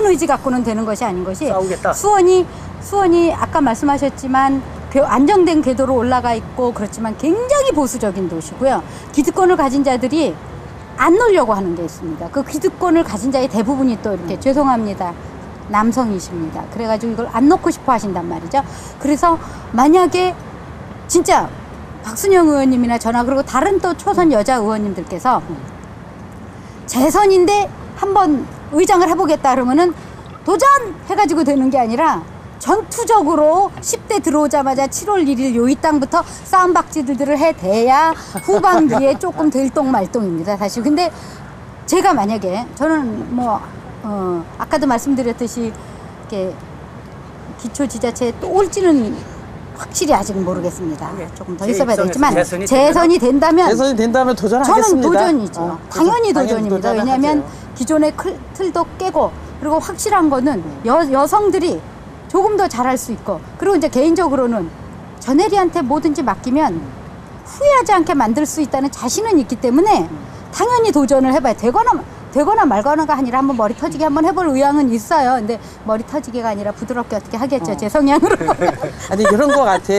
의지 갖고는 되는 것이 아닌 것이 싸우겠다. 수원이 아까 말씀하셨지만 안정된 궤도로 올라가 있고 그렇지만 굉장히 보수적인 도시고요. 기득권을 가진 자들이 안 놓으려고 하는 게 있습니다. 그 기득권을 가진 자의 대부분이 또 이렇게 죄송합니다. 남성이십니다. 그래가지고 이걸 안 놓고 싶어 하신단 말이죠. 그래서 만약에 진짜 박순영 의원님이나 저나 그리고 다른 또 초선 여자 의원님들께서 재선인데 한번 의장을 해보겠다 그러면은 도전! 해가지고 되는 게 아니라 전투적으로 10대 들어오자마자 7월 1일 요 이 땅부터 싸움박질들을 해대야 후반기에 조금 들똥말똥입니다, 사실. 근데 제가 만약에 저는 뭐 아까도 말씀드렸듯이 이렇게 기초지자체에 또 올지는 확실히 아직 모르겠습니다. 조금 더 있어봐야 되겠지만 재선이 된다면 재선이 된다면 저는 도전하겠습니다. 도전이죠. 당연히 도전입니다. 도전을 왜냐하면 하죠. 기존의 틀도 깨고 그리고 확실한 거는 여성들이 조금 더 잘할 수 있고 그리고 이제 개인적으로는 전혜리한테 뭐든지 맡기면 후회하지 않게 만들 수 있다는 자신은 있기 때문에 당연히 도전을 해봐야 되거나 말거나가 아니라 한번 머리 터지게 한번 해볼 의향은 있어요. 근데 머리 터지게가 아니라 부드럽게 어떻게 하겠죠. 제 성향으로. 아니 그런 거 같아.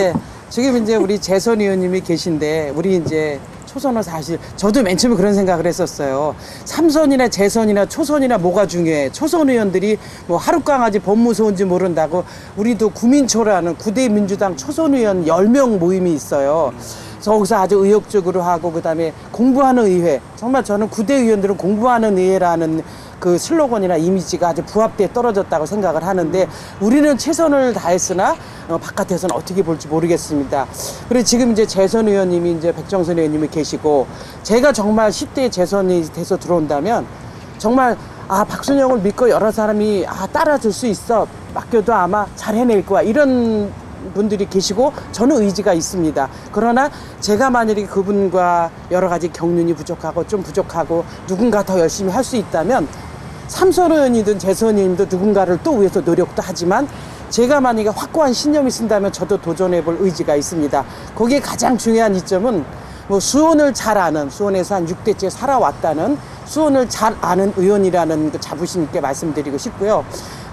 지금 이제 우리 재선 의원님이 계신데 우리 이제 초선은 사실 저도 맨 처음에 그런 생각을 했었어요. 삼선이나 재선이나 초선이나 뭐가 중요해. 초선 의원들이 뭐 하룻강아지 법무소인지 모른다고 우리도 구민초라는 9대 민주당 초선 의원 10명 모임이 있어요. 거기서 아주 의욕적으로 하고 그다음에 공부하는 의회. 정말 저는 9대 의원들은 공부하는 의회라는 그 슬로건이나 이미지가 아주 부합대에 떨어졌다고 생각을 하는데 우리는 최선을 다했으나 바깥에서는 어떻게 볼지 모르겠습니다. 그리고 지금 이제 재선 의원님이 이제 백정선 의원님이 계시고 제가 정말 10대 재선이 돼서 들어온다면 정말 박순영을 믿고 여러 사람이 따라줄 수 있어 맡겨도 아마 잘 해낼 거야 이런 분들이 계시고 저는 의지가 있습니다. 그러나 제가 만약에 그분과 여러 가지 경륜이 부족하고 좀 부족하고 누군가 더 열심히 할 수 있다면 삼선 의원이든 재선 의원이든 누군가를 또 위해서 노력도 하지만 제가 만약에 확고한 신념이 있다면 저도 도전해볼 의지가 있습니다. 거기에 가장 중요한 이점은 뭐 수원을 잘 아는 수원에서 한 6대째 살아왔다는 수원을 잘 아는 의원이라는 그 자부심 있게 말씀드리고 싶고요.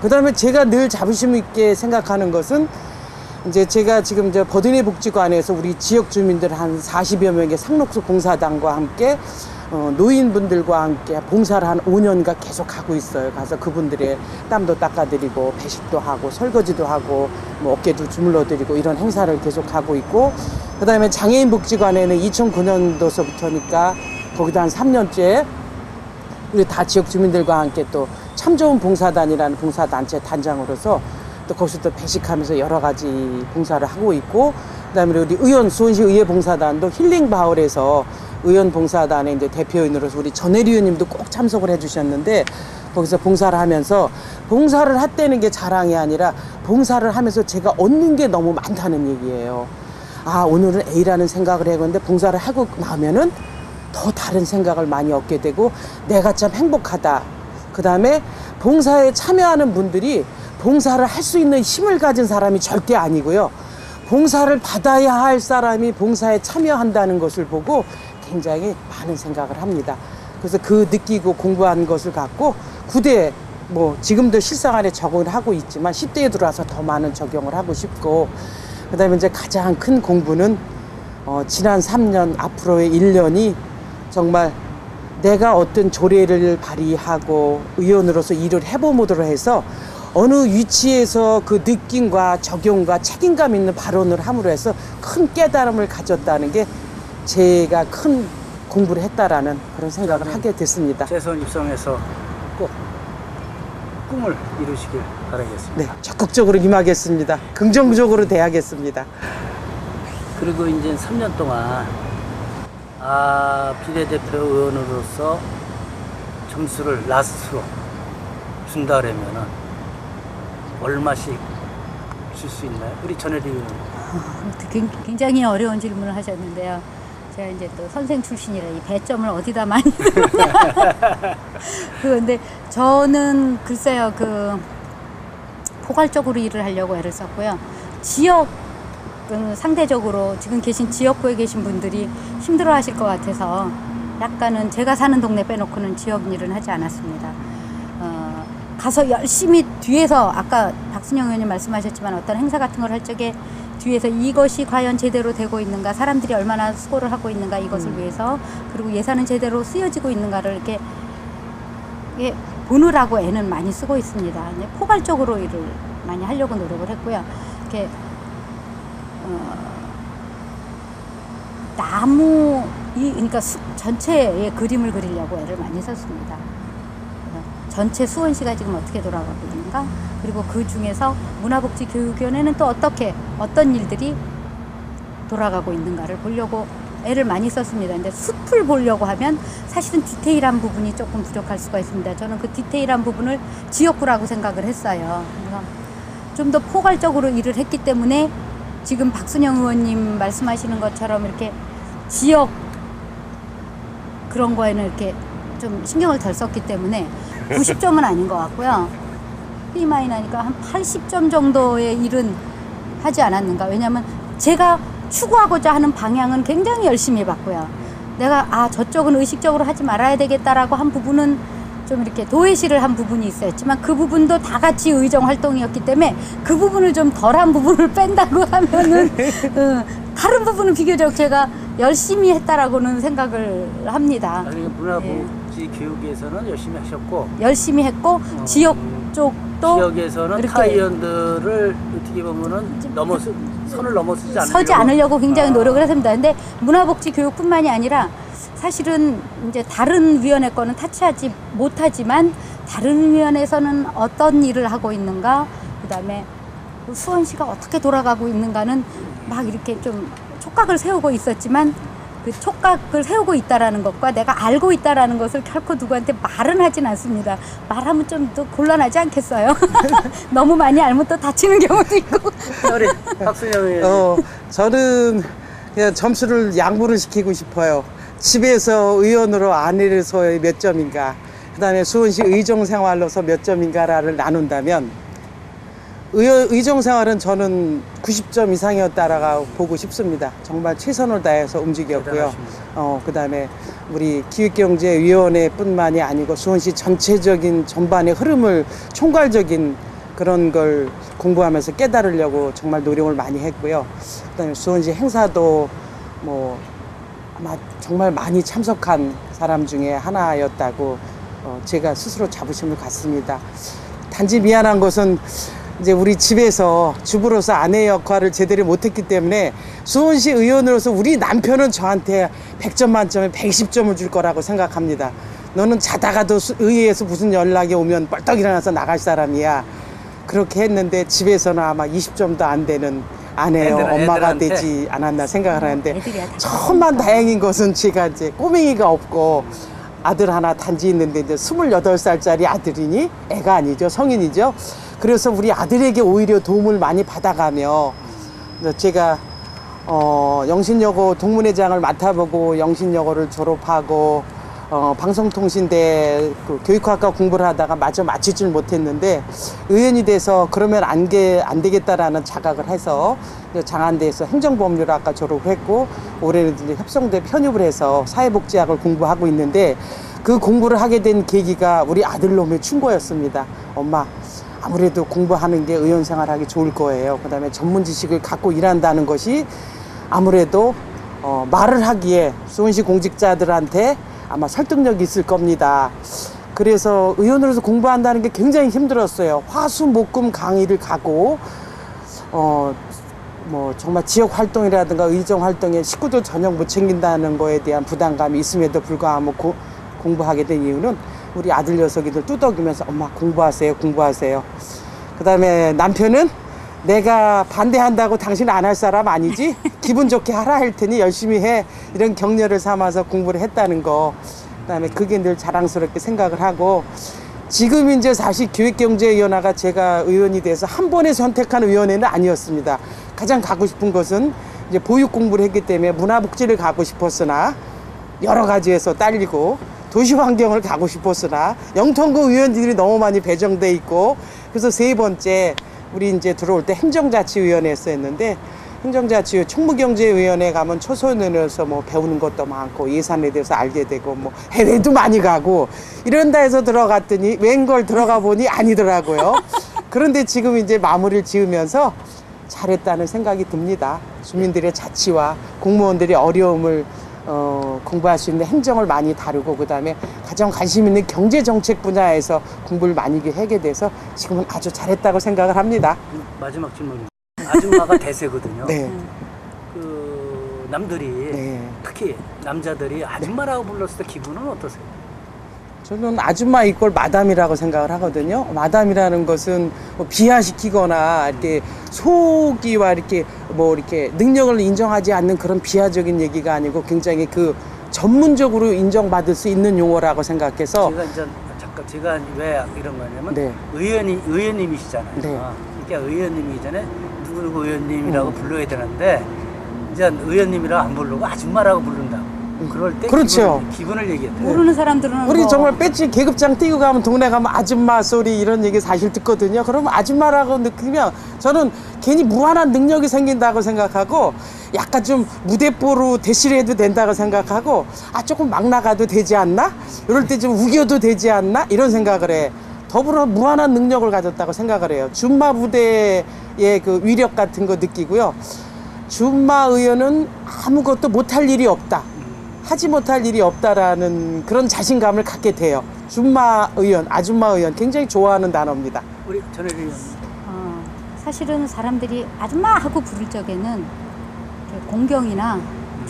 그다음에 제가 늘 자부심 있게 생각하는 것은 이제 제가 지금 이제 버드니 복지관에서 우리 지역 주민들 한 40여 명의 상록수 봉사단과 함께 노인분들과 함께 봉사를 한 5년간 계속 하고 있어요. 가서 그분들의 땀도 닦아드리고 배식도 하고 설거지도 하고 뭐 어깨도 주물러드리고 이런 행사를 계속 하고 있고 그다음에 장애인 복지관에는 2009년도서부터니까 거기도 한 3년째 우리 다 지역 주민들과 함께 또 참 좋은 봉사단이라는 봉사단체 단장으로서 또 거기서 또 배식하면서 여러 가지 봉사를 하고 있고 그다음에 우리 수원시 의회 봉사단도 힐링 바울에서 의원 봉사단의 이제 대표인으로서 우리 전혜리 의원님도 꼭 참석을 해주셨는데 거기서 봉사를 하면서 봉사를 했다는 게 자랑이 아니라 봉사를 하면서 제가 얻는 게 너무 많다는 얘기예요. 오늘은 A라는 생각을 해봤는데 봉사를 하고 나면은 더 다른 생각을 많이 얻게 되고 내가 참 행복하다. 그 다음에 봉사에 참여하는 분들이 봉사를 할 수 있는 힘을 가진 사람이 절대 아니고요. 봉사를 받아야 할 사람이 봉사에 참여한다는 것을 보고 굉장히 많은 생각을 합니다. 그래서 그 느끼고 공부한 것을 갖고 9대 뭐 지금도 실생활에 적응을 하고 있지만 10대에 들어와서 더 많은 적용을 하고 싶고 그다음에 이제 가장 큰 공부는 지난 3년 앞으로의 1년이 정말 내가 어떤 조례를 발의하고 의원으로서 일을 해봄으로 해서 어느 위치에서 그 느낌과 적용과 책임감 있는 발언을 함으로 해서 큰 깨달음을 가졌다는 게 제가 큰 공부를 했다라는 그런 생각을 하게 됐습니다. 재선 입성해서 꼭 꿈을 이루시길 바라겠습니다. 네, 적극적으로 임하겠습니다. 긍정적으로 대하겠습니다. 그리고 이제 3년 동안 비례대표 의원으로서 점수를 라스트로 준다 그러면은 얼마씩 줄 수 있나요? 우리 전혜리 의원. 굉장히 어려운 질문을 하셨는데요. 제가 이제 또 선생 출신이라 이 배점을 어디다 많이 그런데 저는 글쎄요, 포괄적으로 일을 하려고 애를 썼고요. 지역은 상대적으로 지금 계신 지역구에 계신 분들이 힘들어 하실 것 같아서 약간은 제가 사는 동네 빼놓고는 지역 일은 하지 않았습니다. 가서 열심히 뒤에서 아까 박순영 의원님 말씀하셨지만 어떤 행사 같은 걸 할 적에 뒤에서 이것이 과연 제대로 되고 있는가, 사람들이 얼마나 수고를 하고 있는가 이것을 위해서, 그리고 예산은 제대로 쓰여지고 있는가를 이렇게 보느라고 애는 많이 쓰고 있습니다. 포괄적으로 일을 많이 하려고 노력을 했고요. 이렇게 그러니까 전체의 그림을 그리려고 애를 많이 썼습니다. 전체 수원시가 지금 어떻게 돌아가고 있는가, 그리고 그 중에서 문화복지교육위원회는 또 어떤 일들이 돌아가고 있는가를 보려고 애를 많이 썼습니다. 근데 숲을 보려고 하면 사실은 디테일한 부분이 조금 부족할 수가 있습니다. 저는 그 디테일한 부분을 지역구라고 생각을 했어요. 그래서 좀 더 포괄적으로 일을 했기 때문에 지금 박순영 의원님 말씀하시는 것처럼 이렇게 지역 그런 거에는 이렇게 좀 신경을 덜 썼기 때문에 90점은 아닌 것 같고요. B마이 나니까 한 80점 정도의 일은 하지 않았는가. 왜냐하면 제가 추구하고자 하는 방향은 굉장히 열심히 해봤고요. 내가 저쪽은 의식적으로 하지 말아야 되겠다라고 한 부분은 좀 이렇게 도외시를 한 부분이 있었지만 그 부분도 다 같이 의정 활동이었기 때문에 그 부분을 좀 덜한 부분을 뺀다고 하면은 다른 부분은 비교적 제가 열심히 했다라고는 생각을 합니다. 문화복지 교육에서는 열심히 하셨고, 열심히 했고 지역 쪽도 지역에서는 타 의원들을 어떻게 보면은 선을 넘어서지 서지 않으려고 굉장히 노력을 했습니다. 근데 문화복지 교육뿐만이 아니라 사실은 이제 다른 위원회 거는 타치하지 못하지만 다른 위원회에서는 어떤 일을 하고 있는가, 그다음에 수원시가 어떻게 돌아가고 있는가는 막 이렇게 좀 촉각을 세우고 있었지만 그 촉각을 세우고 있다라는 것과 내가 알고 있다라는 것을 결코 누구한테 말은 하진 않습니다. 말하면 좀 더 곤란하지 않겠어요? 너무 많이 알면 또 다치는 경우도 있고. 우리 박순영 의원. 저는 그냥 점수를 양보를 시키고 싶어요. 집에서 의원으로 아내로서의 몇 점인가, 그 다음에 수원시 의정생활로서 몇 점인가를 나눈다면 의정생활은 저는 90점 이상이었다라고 보고 싶습니다. 정말 최선을 다해서 움직였고요. 그 다음에 우리 기획경제위원회뿐만이 아니고 수원시 전체적인 전반의 흐름을 총괄적인 그런 걸 공부하면서 깨달으려고 정말 노력을 많이 했고요. 그 다음에 수원시 행사도 아마 정말 많이 참석한 사람 중에 하나였다고 제가 스스로 자부심을 갖습니다. 단지 미안한 것은 이제 우리 집에서 주부로서 아내 역할을 제대로 못했기 때문에 수원시 의원으로서 우리 남편은 저한테 100점 만점에 120점을 줄 거라고 생각합니다. 너는 자다가도 의회에서 무슨 연락이 오면 벌떡 일어나서 나갈 사람이야. 그렇게 했는데 집에서는 아마 20점도 안 되는 아내요 엄마가 되지 않았나 생각을 하는데, 천만 다행인 것은 제가 이제 꼬맹이가 없고 아들 하나 단지 있는데 이제 28살짜리 아들이니 애가 아니죠, 성인이죠. 그래서 우리 아들에게 오히려 도움을 많이 받아가며 제가 영신여고 동문회장을 맡아보고 영신여고를 졸업하고 방송통신대 그 교육학과 공부를 하다가 마저 마치질 못했는데 의원이 돼서 그러면 안 되겠다라는 자각을 해서 장안대에서 행정법률학과 졸업을 했고 올해는 이제 협성대 편입을 해서 사회복지학을 공부하고 있는데, 그 공부를 하게 된 계기가 우리 아들놈의 충고였습니다. 엄마, 아무래도 공부하는 게 의원 생활하기 좋을 거예요. 그 다음에 전문 지식을 갖고 일한다는 것이 아무래도 말을 하기에 수원시 공직자들한테 아마 설득력이 있을 겁니다. 그래서 의원으로서 공부한다는 게 굉장히 힘들었어요. 화수목금 강의를 가고 뭐 정말 지역 활동이라든가 의정 활동에 식구들 저녁 못 챙긴다는 거에 대한 부담감이 있음에도 불구하고 공부하게 된 이유는 우리 아들 녀석이들 뚜덕이면서 엄마 공부하세요, 공부하세요. 그다음에 남편은 내가 반대한다고 당신 안 할 사람 아니지? 기분 좋게 하라 할 테니 열심히 해. 이런 격려를 삼아서 공부를 했다는 거. 그다음에 그게 늘 자랑스럽게 생각을 하고, 지금 이제 사실 기획경제위원회가 제가 의원이 돼서 한 번에 선택한 위원회는 아니었습니다. 가장 가고 싶은 것은 이제 보육 공부를 했기 때문에 문화복지를 가고 싶었으나 여러 가지에서 딸리고, 도시환경을 가고 싶었으나 영통구 의원들이 너무 많이 배정돼 있고, 그래서 세 번째 우리 이제 들어올 때 행정자치위원회에서 했는데, 행정자치위 총무경제위원회 가면 초선으로서 뭐 배우는 것도 많고 예산에 대해서 알게 되고 뭐 해외도 많이 가고 이런다 해서 들어갔더니 웬걸 들어가 보니 아니더라고요. 그런데 지금 이제 마무리를 지으면서 잘했다는 생각이 듭니다. 주민들의 자치와 공무원들의 어려움을 공부할 수 있는 행정을 많이 다루고, 그다음에 가장 관심 있는 경제정책 분야에서 공부를 많이 하게 돼서 지금은 아주 잘했다고 생각을 합니다. 마지막 질문입니다. 아줌마가 대세거든요. 네. 그 남들이 네. 특히 남자들이 아줌마라고 불렀을 때 기분은 어떠세요? 저는 아줌마 이꼴 마담이라고 생각을 하거든요. 마담이라는 것은 뭐 비하시키거나 이렇게 소기와 이렇게 뭐 이렇게 능력을 인정하지 않는 그런 비하적인 얘기가 아니고 굉장히 그 전문적으로 인정받을 수 있는 용어라고 생각해서. 제가 이제 잠깐 제가 왜 이런 거냐면 네. 의원님이시잖아요. 네. 그러니까 의원님이기 전에 누구누구 의원님이라고 불러야 되는데 이제 의원님이라고 안 부르고 아줌마라고 부른다고. 그럴 때 그렇죠. 기분을 얘기해요. 모르는 사람들은 우리 뭐 정말 배지 계급장 띄고 가면 동네 가면 아줌마 소리 이런 얘기 사실 듣거든요. 그러면 아줌마라고 느끼면 저는 괜히 무한한 능력이 생긴다고 생각하고, 약간 좀 무대뽀로 대시를 해도 된다고 생각하고, 조금 막 나가도 되지 않나? 이럴 때 좀 우겨도 되지 않나? 이런 생각을 해. 더불어 무한한 능력을 가졌다고 생각을 해요. 줌마 부대의 그 위력 같은 거 느끼고요. 줌마 의원은 아무것도 못할 일이 없다. 하지 못할 일이 없다라는 그런 자신감을 갖게 돼요. 줌마 의원, 아줌마 의원 굉장히 좋아하는 단어입니다. 우리 전혜리 의원님. 사실은 사람들이 아줌마 하고 부를 적에는 이렇게 공경이나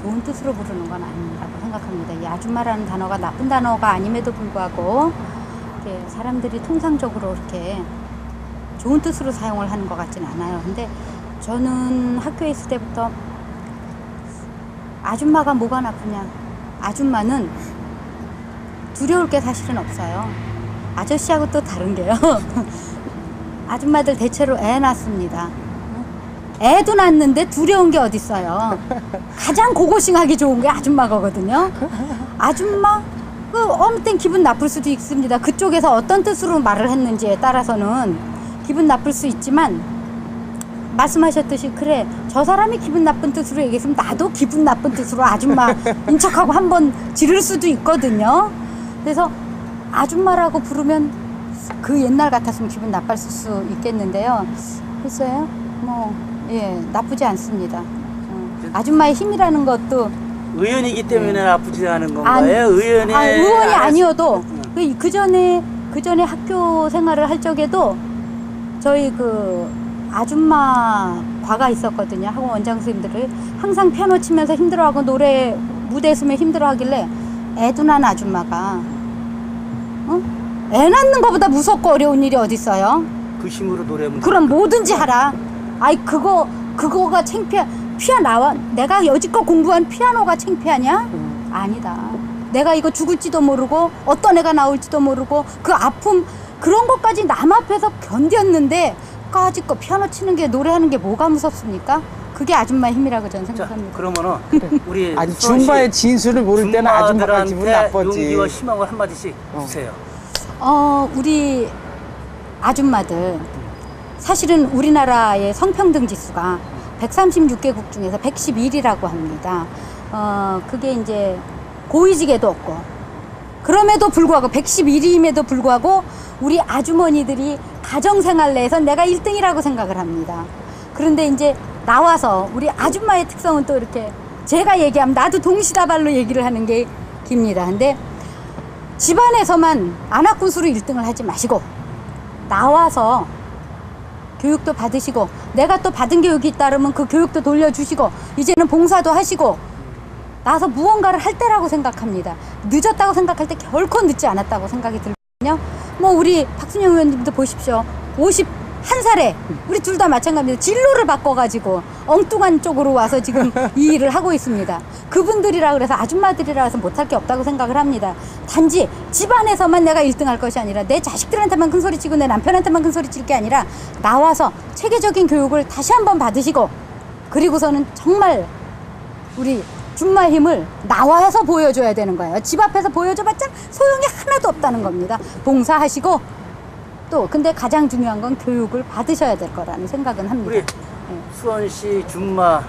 좋은 뜻으로 부르는 건 아니라고 생각합니다. 이 아줌마라는 단어가 나쁜 단어가 아님에도 불구하고 이렇게 사람들이 통상적으로 이렇게 좋은 뜻으로 사용을 하는 것 같지는 않아요. 근데 저는 학교에 있을 때부터 아줌마가 뭐가 나쁘냐, 아줌마는 두려울 게 사실은 없어요. 아저씨하고 또 다른 게요. 아줌마들 대체로 애 낳습니다. 애도 낳는데 두려운 게 어딨어요. 가장 고고싱하기 좋은 게 아줌마거든요. 아줌마? 어느 땐 기분 나쁠 수도 있습니다. 그쪽에서 어떤 뜻으로 말을 했는지에 따라서는 기분 나쁠 수 있지만, 말씀하셨듯이 그래, 저 사람이 기분 나쁜 뜻으로 얘기했으면 나도 기분 나쁜 뜻으로 아줌마인 척하고 한번 지를 수도 있거든요. 그래서 아줌마라고 부르면 그 옛날 같았으면 기분 나쁠 수 있겠는데요. 글쎄요, 나쁘지 않습니다. 아줌마의 힘이라는 것도 의원이기 때문에 나쁘지 않은 건가요? 의원이 아니어도 그 전에 학교 생활을 할 적에도 저희 그 아줌마 과가 있었거든요. 학원 원장 선생님들을 항상 피아노 치면서 힘들어하고 노래 무대에 서면 힘들어하길래, 애도 낳은 아줌마가 애 낳는 것보다 무섭고 어려운 일이 어디 있어요? 그 힘으로 노래하면 그럼 뭐든지 하라. 그거가 내가 여지껏 공부한 피아노가 창피하냐? 아니다. 내가 이거 죽을지도 모르고 어떤 애가 나올지도 모르고 그 아픔 그런 것까지 남 앞에서 견뎠는데 까짓 거 피아노 치는 게, 노래하는 게 뭐가 무섭습니까? 그게 아줌마의 힘이라고 저는 생각합니다. 그러면은 우리 아니 줌바의 진수를 모를 때는 아줌마가 기분 나빴지. 용기와 희망을 한마디씩 주세요. 우리 아줌마들, 사실은 우리나라의 성평등 지수가 136개국 중에서 111이라고 합니다. 그게 이제 고위직에도 없고, 그럼에도 불구하고 111임에도 불구하고 우리 아주머니들이 가정생활 내에서 내가 1등이라고 생각을 합니다. 그런데 이제 나와서 우리 아줌마의 특성은 또 이렇게 제가 얘기하면 나도 동시다발로 얘기를 하는 게 깁니다. 근데 집안에서만 안학군수로 1등을 하지 마시고 나와서 교육도 받으시고 내가 또 받은 교육이 있다면 그 교육도 돌려주시고 이제는 봉사도 하시고 나서 무언가를 할 때라고 생각합니다. 늦었다고 생각할 때 결코 늦지 않았다고 생각이 들거든요. 뭐 우리 박순영 의원님도 보십시오. 51살에 우리 둘 다 마찬가지입니다. 진로를 바꿔가지고 엉뚱한 쪽으로 와서 지금 이 일을 하고 있습니다. 그분들이라 그래서 아줌마들이라 해서 못할 게 없다고 생각을 합니다. 단지 집안에서만 내가 1등 할 것이 아니라 내 자식들한테만 큰 소리 치고 내 남편한테만 큰 소리 칠 게 아니라 나와서 체계적인 교육을 다시 한번 받으시고 그리고서는 정말 우리 준마의 힘을 나와서 보여줘야 되는 거예요. 집 앞에서 보여줘봤자 소용이 하나도 없다는 겁니다. 봉사하시고 또 근데 가장 중요한 건 교육을 받으셔야 될 거라는 생각은 합니다. 우리 수원시 준마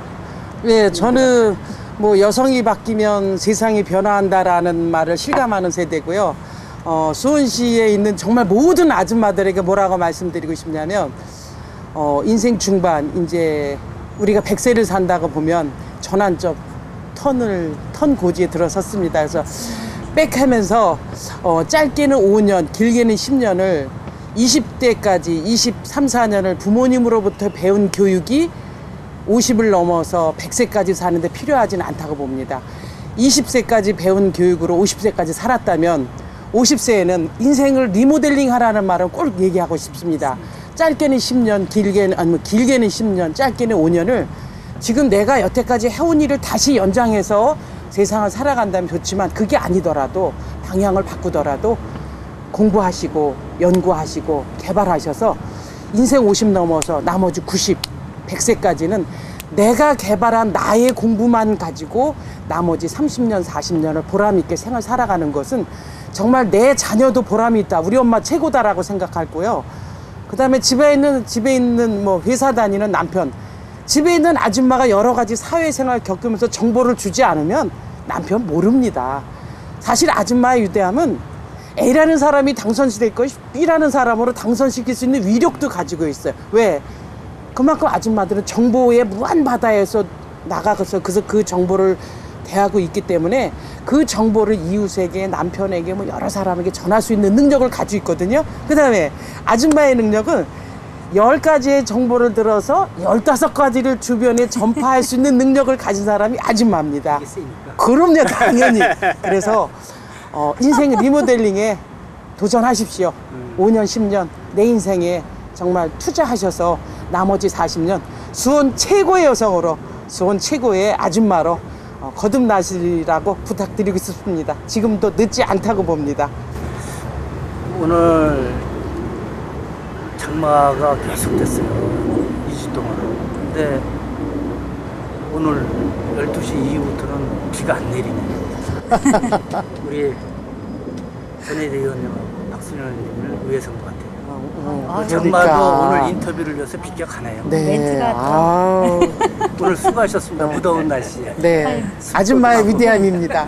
예, 저는 뭐 여성이 바뀌면 세상이 변화한다라는 말을 실감하는 세대고요. 수원시에 있는 정말 모든 아줌마들에게 뭐라고 말씀드리고 싶냐면 인생 중반 이제 우리가 100세를 산다고 보면 전환점 턴 고지에 들어섰습니다. 그래서 빽 하면서 짧게는 5년, 길게는 10년을 20대까지 23, 4년을 부모님으로부터 배운 교육이 50을 넘어서 100세까지 사는데 필요하지는 않다고 봅니다. 20세까지 배운 교육으로 50세까지 살았다면 50세에는 인생을 리모델링 하라는 말을 꼭 얘기하고 싶습니다. 짧게는 10년, 길게는 10년, 짧게는 5년을 지금 내가 여태까지 해온 일을 다시 연장해서 세상을 살아간다면 좋지만 그게 아니더라도 방향을 바꾸더라도 공부하시고 연구하시고 개발하셔서 인생 50 넘어서 나머지 90, 100세까지는 내가 개발한 나의 공부만 가지고 나머지 30년, 40년을 보람있게 생을 살아가는 것은 정말 내 자녀도 보람이 있다. 우리 엄마 최고다라고 생각하고요. 그 다음에 집에 있는 뭐 회사 다니는 남편, 집에 있는 아줌마가 여러 가지 사회생활 겪으면서 정보를 주지 않으면 남편 모릅니다. 사실 아줌마의 위대함은 A라는 사람이 당선될 것이 B라는 사람으로 당선시킬 수 있는 위력도 가지고 있어요. 왜? 그만큼 아줌마들은 정보의 무한 바다에서 나가서 그 정보를 대하고 있기 때문에 그 정보를 이웃에게, 남편에게, 뭐 여러 사람에게 전할 수 있는 능력을 가지고 있거든요. 그 다음에 아줌마의 능력은 10가지의 정보를 들어서 15가지를 주변에 전파할 수 있는 능력을 가진 사람이 아줌마입니다. 이게 세니까. 그럼요, 당연히. 그래서 인생 리모델링에 도전하십시오. 5년, 10년 내 인생에 정말 투자하셔서 나머지 40년 수원 최고의 여성으로, 수원 최고의 아줌마로 거듭나시라고 부탁드리고 싶습니다. 지금도 늦지 않다고 봅니다. 오늘 장마가 계속됐어요. 2주 동안. 근데 오늘 12시 이후부터는 비가 안 내리네요. 우리 전혜리 의원님하고 박순영 의원님을 위해서인 것 같아요. 장마도 오늘 인터뷰를 위해서 비껴가네요. 네. 멘트가 또. 아우, 오늘 수고하셨습니다. 무더운 날씨에. 네. 아줌마의 위대함입니다.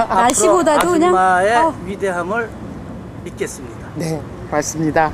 날씨보다도 그냥 아줌마의 위대함을 믿겠습니다. 네, 맞습니다.